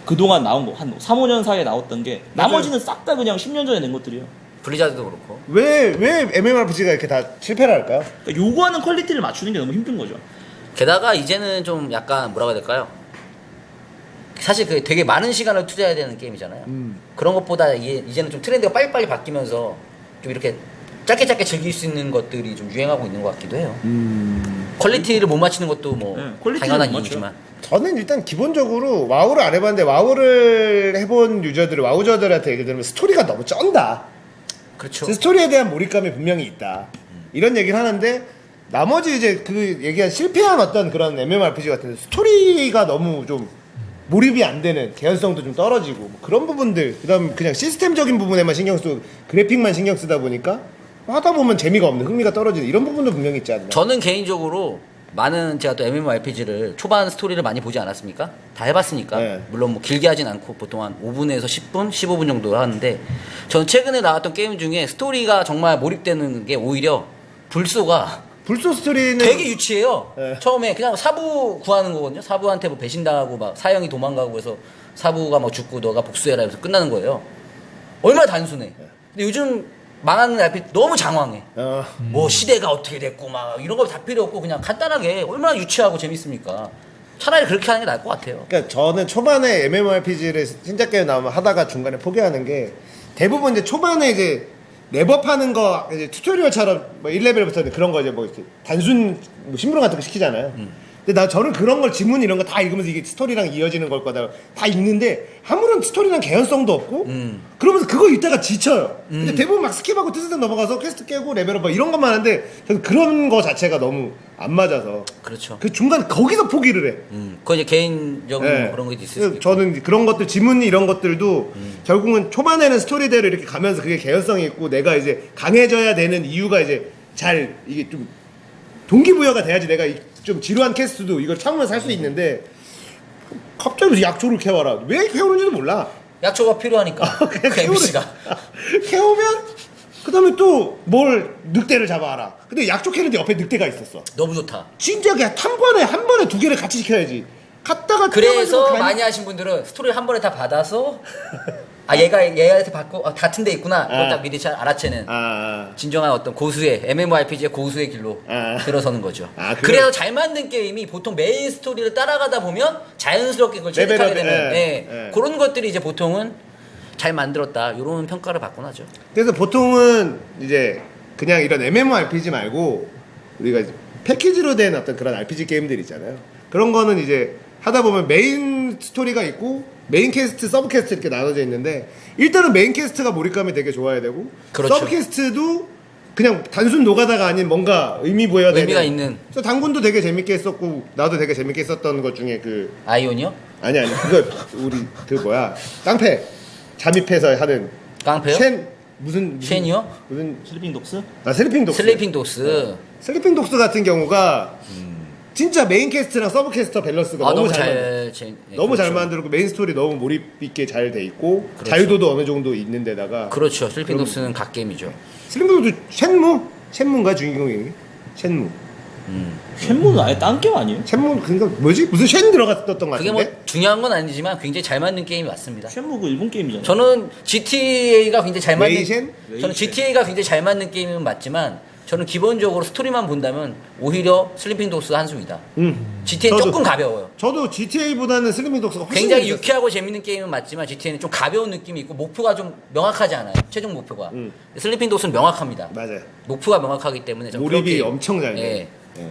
그동안 나온 거 한 3, 5년 사이에 나왔던 게 나머지는 싹 다 그냥 10년 전에 낸 것들이에요. 블리자드도 그렇고. 왜 MMORPG가 이렇게 다 실패를 할까요? 그러니까 요구하는 퀄리티를 맞추는 게 너무 힘든 거죠. 게다가 이제는 좀 약간 뭐라고 해야 될까요? 사실 그 되게 많은 시간을 투자해야 되는 게임이잖아요. 그런 것보다 이제는 좀 트렌드가 빨리빨리 바뀌면서 좀 이렇게 짧게 즐길 수 있는 것들이 좀 유행하고 있는 것 같기도 해요. 퀄리티를 못 맞추는 것도 뭐 네, 퀄리티를 당연한 못 이유지만. 저는 일단 기본적으로 와우를 안 해봤는데 와우를 해본 와우저들한테 얘기 들으면 스토리가 너무 쩐다. 그렇죠. 그 스토리에 대한 몰입감이 분명히 있다. 이런 얘기를 하는데 나머지 이제 그 얘기한 실패한 어떤 그런 MMORPG 같은 스토리가 너무 좀 몰입이 안 되는 개연성도 좀 떨어지고 뭐 그런 부분들 그다음 그냥 시스템적인 부분에만 신경 쓰고 그래픽만 신경 쓰다 보니까 하다 보면 재미가 없는 흥미가 떨어지는 이런 부분도 분명히 있지 않나. 저는 개인적으로 제가 또 MMORPG를 초반 스토리를 많이 보지 않았습니까? 다 해봤으니까. 네. 물론 뭐 길게 하진 않고 보통 한 5분에서 10분, 15분 정도 하는데 저는 최근에 나왔던 게임 중에 스토리가 정말 몰입되는 게 오히려 불소가 불소 스토리는 되게 유치해요. 네. 처음에 그냥 사부 구하는 거거든요. 사부한테 뭐 배신당하고 막 사형이 도망가고 해서 사부가 막 죽고 너가 복수해라 해서 끝나는 거예요. 얼마나 단순해. 근데 요즘 망하는 RPG 너무 장황해. 뭐 시대가 어떻게 됐고 막 이런 거 다 필요 없고 그냥 간단하게 얼마나 유치하고 재밌습니까? 차라리 그렇게 하는 게 나을 것 같아요. 그러니까 저는 초반에 MMORPG를 신작 게임 나오면 하다가 중간에 포기하는 게 대부분 이제 초반에 이제 랩업하는 거 이제 튜토리얼처럼 뭐 1레벨부터 그런 거 이제 뭐 이렇게 단순 뭐 심부름 같은 거 시키잖아요. 근데 저는 그런 걸 지문 이런 거 다 읽으면서 이게 스토리랑 이어지는 걸 거다 다 읽는데 아무런 스토리랑 개연성도 없고 그러면서 그거 읽다가 지쳐요. 근데 대부분 막 스킵하고 뜨스득 넘어가서 퀘스트 깨고 레벨업 막 이런 것만 하는데 저는 그런 거 자체가 너무 안 맞아서 그렇죠. 그 중간 거기서 포기를 해. 그거 이제 개인적인 네. 뭐 그런 게 있을 수 있고. 저는 그런 것들 지문이 이런 것들도 결국은 초반에는 스토리대로 이렇게 가면서 그게 개연성이 있고 내가 이제 강해져야 되는 이유가 이제 잘 이게 좀 동기부여가 돼야지 내가 좀 지루한 퀘스트도 이걸 참으면서 할 수 있는데 갑자기 약초를 캐와라. 왜 캐오는지도 몰라. 약초가 필요하니까 그 MC가 캐오면 그 다음에 또 뭘 늑대를 잡아와라. 근데 약초 캐는데 옆에 늑대가 있었어. 너무 좋다. 진짜 그냥 한 번에 두 개를 같이 시켜야지. 갔다가 그래서 많이 하신 분들은 스토리를 한 번에 다 받아서 얘한테 받고 같은 데 있구나. 그걸 딱 미리 잘 알아채는 진정한 어떤 고수의 MMORPG의 고수의 길로 들어서는 거죠. 그래서 잘 만든 게임이 보통 메인 스토리를 따라가다 보면 자연스럽게 그걸 체득하게 되는 그런 것들이 이제 보통은 잘 만들었다 이런 평가를 받곤 하죠. 그래서 보통은 이제 그냥 이런 MMORPG 말고 우리가 이제 패키지로 된 어떤 그런 RPG 게임들 있잖아요. 그런 거는 이제 하다 보면 메인 스토리가 있고 메인 퀘스트, 서브 퀘스트 이렇게 나눠져 있는데 일단은 메인 퀘스트가 몰입감이 되게 좋아야 되고 그렇죠. 서브 퀘스트도 그냥 단순 노가다가 아닌 뭔가 의미 부여가 되는 의미가 있는. 그래서 당군도 되게 재밌게 했었고 나도 되게 재밌게 했었던 것 중에 그 아이온이요? 아니 그거 우리 그 뭐야 깡패 잠입해서 하는 깡패요? 무슨 쉔이요? 무슨 슬리핑 독스? 슬리핑 독스 슬리핑 독스. 슬리핑 독스 같은 경우가 진짜 메인 캐스트랑 서브 캐스터 밸런스가 아 너무 너무 잘 너무 잘 그렇죠. 만들고 메인 스토리 너무 몰입 있게 잘 돼 있고 그렇죠. 자유도도 어느 정도 있는 데다가 그렇죠. 슬리핑 독스는 갓게임이죠. 슬리핑 독스 쉔무인가 주인공이 쉔무 쉔무는 아예 딴 게임 아니에요? 쉔무 그러니까 뭐지 무슨 쉔 들어갔었던 것 그게 같은데 뭐 중요한 건 아니지만 굉장히 잘 만든 게임이 맞습니다. 쉔무 그 일본 게임이잖아요. 저는 GTA가 굉장히 잘 맞는 웨이쉔? 저는 GTA가 굉장히 잘 맞는 게임은 맞지만 저는 기본적으로 스토리만 본다면 오히려 슬리핑 독스가 한수위다. GTA는 저도- 조금 가벼워요. 저도 GTA보다는 슬리핑 독스가 훨씬 굉장히 재밌었어요. 유쾌하고 재밌는 게임은 맞지만 GTA는 좀 가벼운 느낌이 있고 목표가 좀 명확하지 않아요. 최종 목표가. 슬리핑 독스는 명확합니다. 맞아요 목표가 명확하기 때문에 저는 그런 몰입이 게임- 엄청 잘 돼요. 예. 예.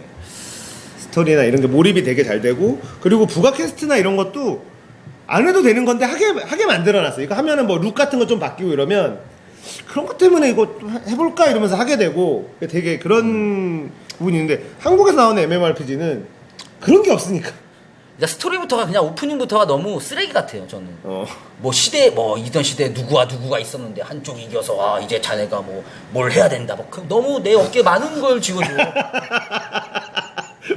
스토리나 이런 게 몰입이 되게 잘 되고 그리고 부가 퀘스트나 이런 것도 안 해도 되는 건데 하게 만들어놨어요. 이거 하면은 뭐 룩 같은 거 좀 바뀌고 이러면 그런 것 때문에 이거 좀 해볼까 이러면서 하게 되고 되게 그런 부분이 있는데 한국에서 나오는 MMORPG는 그런 게 없으니까. 그러니까 스토리부터가 그냥 오프닝부터가 너무 쓰레기 같아요. 저는. 어. 뭐 이전 시대에 누구가 있었는데 한쪽이 이겨서 이제 자네가 뭐 뭘 해야 된다. 너무 내 어깨에 많은 걸 지워줘.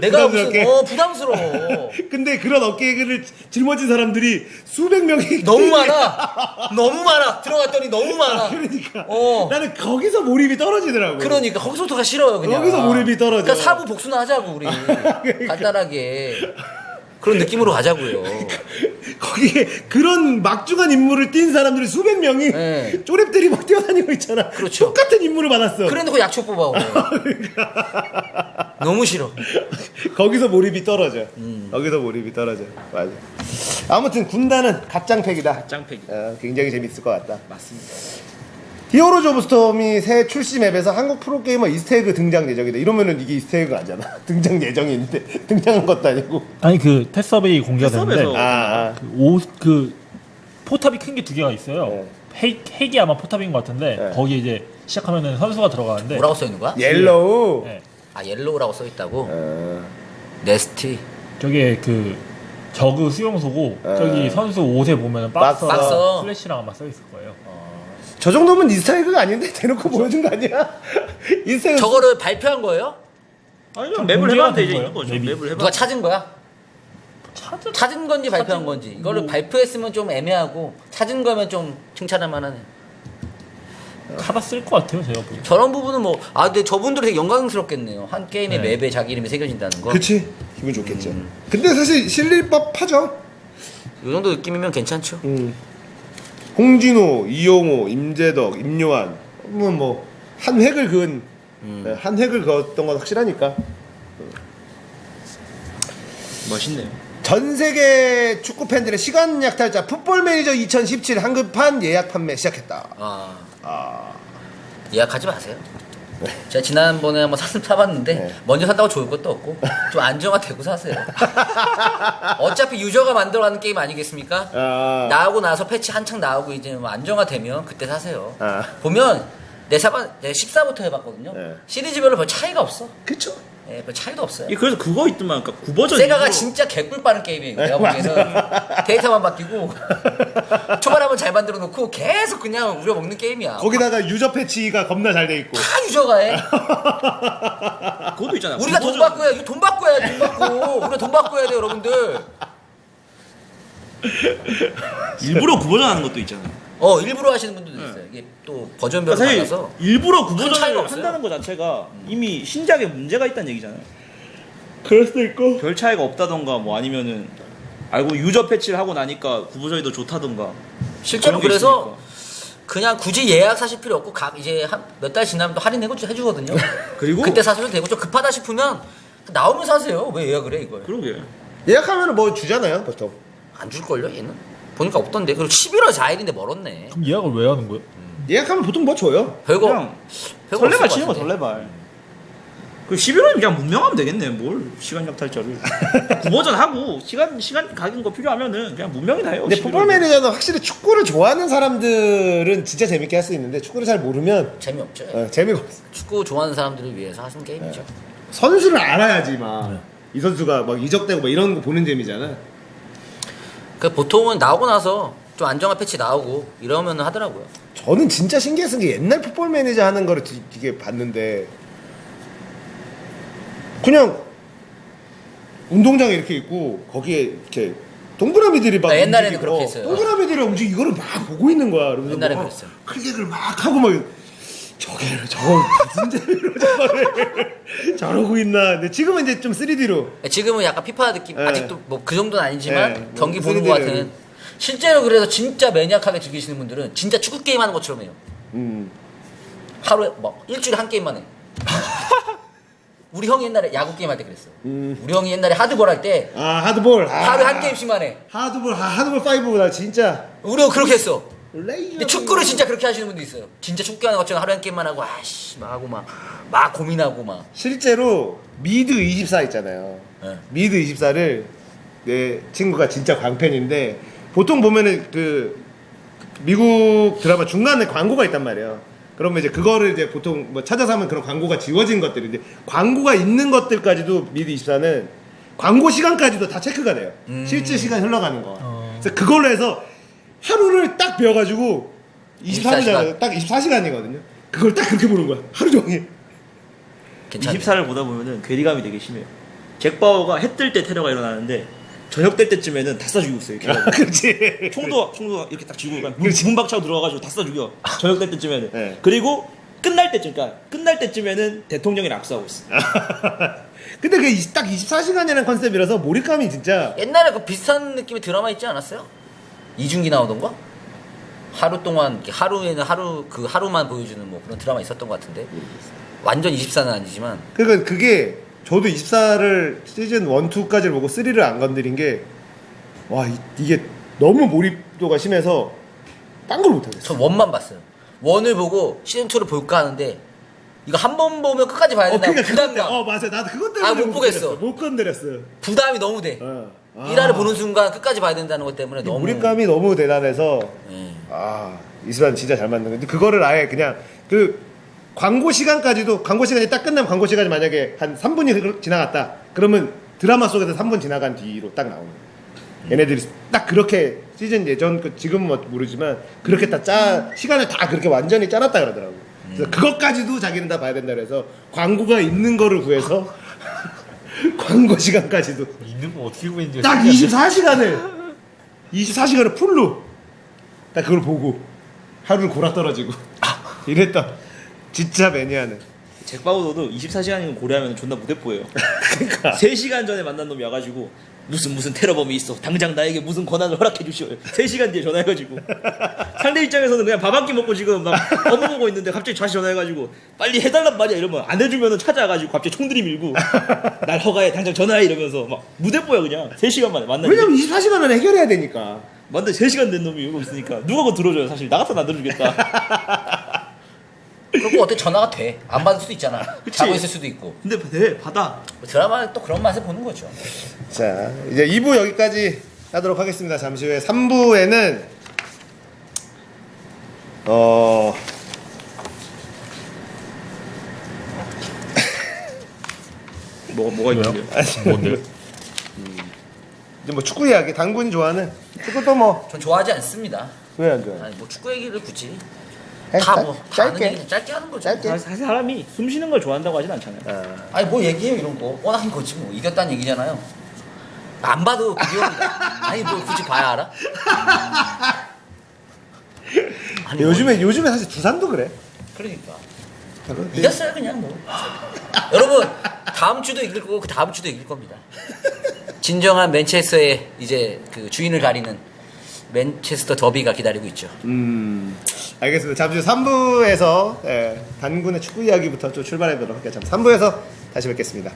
내가 무슨 부담스럽게? 부담스러워. 근데 그런 어깨를 짊어진 사람들이 수백 명이 너무 많아. 들어갔더니 너무 많아. 그러니까 어. 나는 거기서 몰입이 떨어지더라고. 그러니까 거기서부터가 싫어요. 그냥. 거기서 몰입이 떨어져. 그러니까 사부 복수나 하자고 우리. 간단하게 그런 느낌으로 가자고요. 거기에 그런 막중한 임무를 띈 사람들이 수백 명이 네. 쪼랩들이 막 뛰어다니고 있잖아. 그렇죠. 똑같은 임무를 받았어. 그래놓고 약초 뽑아오고. 너무 싫어. 거기서 몰입이 떨어져. 거기서 몰입이 떨어져. 맞아. 아무튼 군단은 갓장팩이다. 짱팩이. 굉장히 재밌을 것 같다. 맞습니다. 히어로즈 오브 스톰이 새 출시 맵에서 한국 프로게이머 이스터에그 등장 예정이다. 이러면은 이게 이스터에그 아니잖아. 등장 예정이 있는데 등장한 것도 아니고. 아니 그 테스터베이 공개가 됐는데 테스터베이에서- 그 포탑이 큰 게 두 개가 있어요. 핵이 아마 포탑인 것 같은데 네. 거기 이제 시작하면은 선수가 들어가는데 뭐라고 써 있는 거야? 옐로우. 네. 아 옐로우라고 써 있다고. 어. 네스티. 저게 그 저그 수용소고 저기 선수 옷에 보면은 박서. 박서 슬래시랑 아마 써 있을 거예요. 저 정도면 이스터에그가 아닌데 대놓고 보여준 거 아니야? 이스터에그 저거를 발표한 거예요? 아니 좀 공개가 맵을 해봤는데 된 이제 거예요? 있는 거죠. 맵이. 맵을 누가 해봤. 찾은 거야? 찾은 건지 발표한 건지. 이거를 발표했으면 좀 애매하고 찾은 거면 좀 칭찬할 만하네. 카다 쓸 것 같아요, 제가 보기엔. 저런 부분은 근데 저분들이 되게 영광스럽겠네요. 한 게임의 네. 맵에 자기 이름이 새겨진다는 거. 그치 기분 좋겠죠. 근데 사실 실릴 법하죠. 이 정도 느낌이면 괜찮죠. 홍진호, 이용호, 임재덕, 임요한 뭐한 획을 그은 한 획을 그었던 건 확실하니까. 멋있네요. 전 세계 축구 팬들의 시간 약탈자 풋볼 매니저 2017 한글판 예약 판매 시작했다. 예약하지 마세요. 제가 지난번에 한번 사봤는데 네. 먼저 산다고 좋을 것도 없고 좀 안정화되고 사세요. 어차피 유저가 만들어가는 게임 아니겠습니까? 나오고 나서 패치 한창 나오고 이제 뭐 안정화되면 그때 사세요. 보면 내가 14부터 해봤거든요. 네. 시리즈별로 별 차이가 없어. 그쵸? 예, 별 차이도 없어요. 그래서 그거 있더만 그러니까 구버전. 세가가 진짜 개꿀 빠른 게임이에요. 내가 보기에는 데이터만 바뀌고 초반에 한번 잘 만들어 놓고 계속 그냥 우려먹는 게임이야. 거기다가 유저 패치가 겁나 잘 돼 있고. 다 유저가 해. 그것도 있잖아요. 우리가 돈 받고 해야 돈 받고 해야 돈 받고 우리가 돈 받고 해야 돼 여러분들. 일부러 구버전 하는 것도 있잖아요. 일부러 하시는 분들도 있어요. 이게 또 버전별로 사실 달라서 일부러 큰 차이가 구버전을 없어요. 한다는 것 자체가 이미 신작에 문제가 있다는 얘기잖아요. 그럴 수도 있고. 별 차이가 없다던가 뭐 아니면은 알고 유저 패치를 하고 나니까 구버전이 더 좋다던가. 실제로 그런 게 그래서 그냥 굳이 예약 사실 필요 없고 이제 한 몇 달 지나면 또 할인 해주거든요. 그리고 그때 사셔도 되고 좀 급하다 싶으면 나오면 사세요. 왜 예약을 해 이걸? 그러게. 예약하면 뭐 주잖아요 보통. 안 줄걸요 얘는? 보니까 없던데. 그리고 11월 4일인데 멀었네. 그럼 예약을 왜 하는 거예요? 예약하면 보통 뭐 줘요? 별거 그냥 별거 설레발 없을 치는 거 것 같은데. 설레발. 그 11월이면 그냥 문명하면 되겠네. 뭘 시간 약탈자를 9버전 하고 시간 가긴 거 필요하면은 그냥 문명이 나요. 근데 11월. 풋볼 매니저는 확실히 축구를 좋아하는 사람들은 진짜 재밌게 할 수 있는데 축구를 잘 모르면 재미없죠. 재미가 없어. 축구 좋아하는 사람들을 위해서 하는 게임이죠. 선수를 알아야지 막 이 선수가 막 이적되고 막 이런 거 보는 재미잖아. 그 보통은 나오고 나서 좀 안정화 패치 나오고 이러면 하더라고요. 저는 진짜 신기했던 게 옛날 풋볼 매니저 하는 거를 되게 봤는데 그냥 운동장에 이렇게 있고 거기에 이렇게 동그라미들이 막 옛날에는 움직이고, 그렇게 했어요. 동그라미들이 움직이 이거를 막 보고 있는 거야. 그러면서 옛날에 막 그랬어요. 클릭을 막 하고 막 저거 무슨 재미로 저거를 저러고 있나. 근데 지금은 이제 좀 3D로 지금은 약간 피파 느낌 네. 아직도 뭐 그 정도는 아니지만 네, 뭐 경기 보는 3D 것 는. 같은 실제로 그래서 진짜 매니악하게 즐기시는 분들은 진짜 축구 게임 하는 것처럼 해요. 하루에 뭐 일주일에 한 게임만 해. 우리 형이 옛날에 야구 게임 할 때 그랬어. 우리 형이 옛날에 하드볼 할 때 하드볼 하루에 한 게임씩만 해. 하드볼 5나 진짜 우리 형 그렇게 했어. 레이저 근데 축구를 진짜 그렇게 하시는 분도 있어요. 진짜 축구 하는 것처럼 하루에 한 게임만 하고 아씨 막 하고 막 고민하고 막. 실제로 미드 24 있잖아요. 네. 미드 24를 내 친구가 진짜 광팬인데 보통 보면은 그 미국 드라마 중간에 광고가 있단 말이에요. 그러면 이제 그거를 이제 보통 뭐 찾아서 하면 그런 광고가 지워진 것들인데 광고가 있는 것들까지도 미드 24는 광고 시간까지도 다 체크가 돼요. 실제 시간 흘러가는 거. 그래서 그걸로 해서 하루를 딱 배워가지고 24시간. 딱 24시간이거든요. 그걸 딱 그렇게 보는 거야. 하루 종일. 괜찮아. 24를 보다 보면은 괴리감이 되게 심해요. 잭 바워가 해 뜰 때 테러가 일어나는데 저녁 될 때쯤에는 다 쏴 죽이고 있어요. 이렇게. 그렇지. 총도 이렇게 딱 쥐고 그냥 그렇지. 문박차고 들어가가지고 다 쏴 죽여. 저녁 될 때쯤에는. 네. 그리고 끝날 때쯤에는 대통령이 압수하고 있어. 근데 그게 딱 24시간이라는 컨셉이라서 몰입감이 진짜 옛날에 그 비슷한 느낌의 드라마 있지 않았어요? 이중기 나오던가? 하루 동안 이렇게 하루에는 하루만 보여주는 뭐 그런 드라마 있었던 것 같은데 완전 24는 아니지만 그러니까 그게 저도 24를 시즌 1, 2까지를 보고 3를 안 건드린 게 와 이게 너무 몰입도가 심해서 딴 걸 못하겠어. 전 원만 봤어요. 원을 보고 시즌 2를 볼까 하는데 이거 한 번 보면 끝까지 봐야 된다. 그러니까 그것 때문에 부담감. 맞아. 나도 그것 때문에 못 보겠어. 건드렸어. 못 건드렸어. 부담이 너무 돼. 일화를 보는 순간 끝까지 봐야 된다는 것 때문에 너무 몰입감이 너무 대단해서 예. 이스란 진짜 잘 만든 건데 그거를 아예 그냥 그 광고 시간까지도 광고 시간이 딱 끝나면 광고 시간이 만약에 한 3분이 지나갔다 그러면 드라마 속에서 3분 지나간 뒤로 딱 나오는 거예요. 얘네들이 딱 그렇게 시즌 예전 지금은 뭐 모르지만 그렇게 시간을 다 그렇게 완전히 짜놨다 그러더라고. 그래서 그것까지도 자기는 다 봐야 된다 그래서 광고가 있는 거를 구해서 광고 시간까지도 있는 거 어떻게 보이는지 딱 24시간을 풀로 딱 그걸 보고 하루를 골아 떨어지고 이랬다. 진짜 매니아는. 잭 바워도 24시간이면 고려하면 존나 무대뽀예요. 그러니까 3시간 전에 만난 놈이 와가지고 무슨 테러범이 있어. 당장 나에게 무슨 권한을 허락해 주시오. 3시간 뒤에 전화해가지고 상대 입장에서는 그냥 밥 한 끼 먹고 지금 막 업무 보고 있는데 갑자기 다시 전화해가지고 빨리 해달란 말이야 이러면 안 해주면은 찾아가지고 갑자기 총들이 밀고 날 허가해 당장 전화해 이러면서 막 무대뽀야 그냥 3시간 만에 만나는데 왜냐면 24시간 안에 해결해야 되니까. 만데 3시간 된 놈이 이러고 있으니까 누가 그거 들어줘요 사실 나 같아도 안 들어주겠다. 그리고 어떻게 전화가 돼? 안 받을 수도 있잖아. 그치. 자고 있을 수도 있고. 근데 돼 받아. 드라마는 또 그런 맛을 보는 거죠. 자 이제 2부 여기까지 하도록 하겠습니다. 잠시 후에 3부에는 뭐가 있는데요? 뭔데요? 이제 뭐 축구 이야기 당군이 좋아하는 축구도 뭐 전 좋아하지 않습니다. 왜 안 좋아해? 아니 뭐 축구 얘기를 굳이 해? 다 뭐 다 아는 짧게. 얘기 짧게 하는 거죠. 짧게. 사실 사람이 숨 쉬는 걸 좋아한다고 하진 않잖아요. 아니 뭐 얘기해요 이런 거 뻔한 거지 뭐 이겼다는 얘기잖아요. 안 봐도 비디오입니다. 아니 뭐 굳이 봐야 알아? 아니 요즘에 사실 두산도 그래. 그러니까 이겼어요 그냥 뭐. 여러분 다음 주도 이길 거고 그 다음 주도 이길 겁니다. 진정한 맨체스터의 이제 그 주인을 가리는 맨체스터 더비가 기다리고 있죠. 알겠습니다. 잠시 후 3부에서 단군의 축구 이야기부터 좀 출발해 보도록 할게요. 3부에서 다시 뵙겠습니다.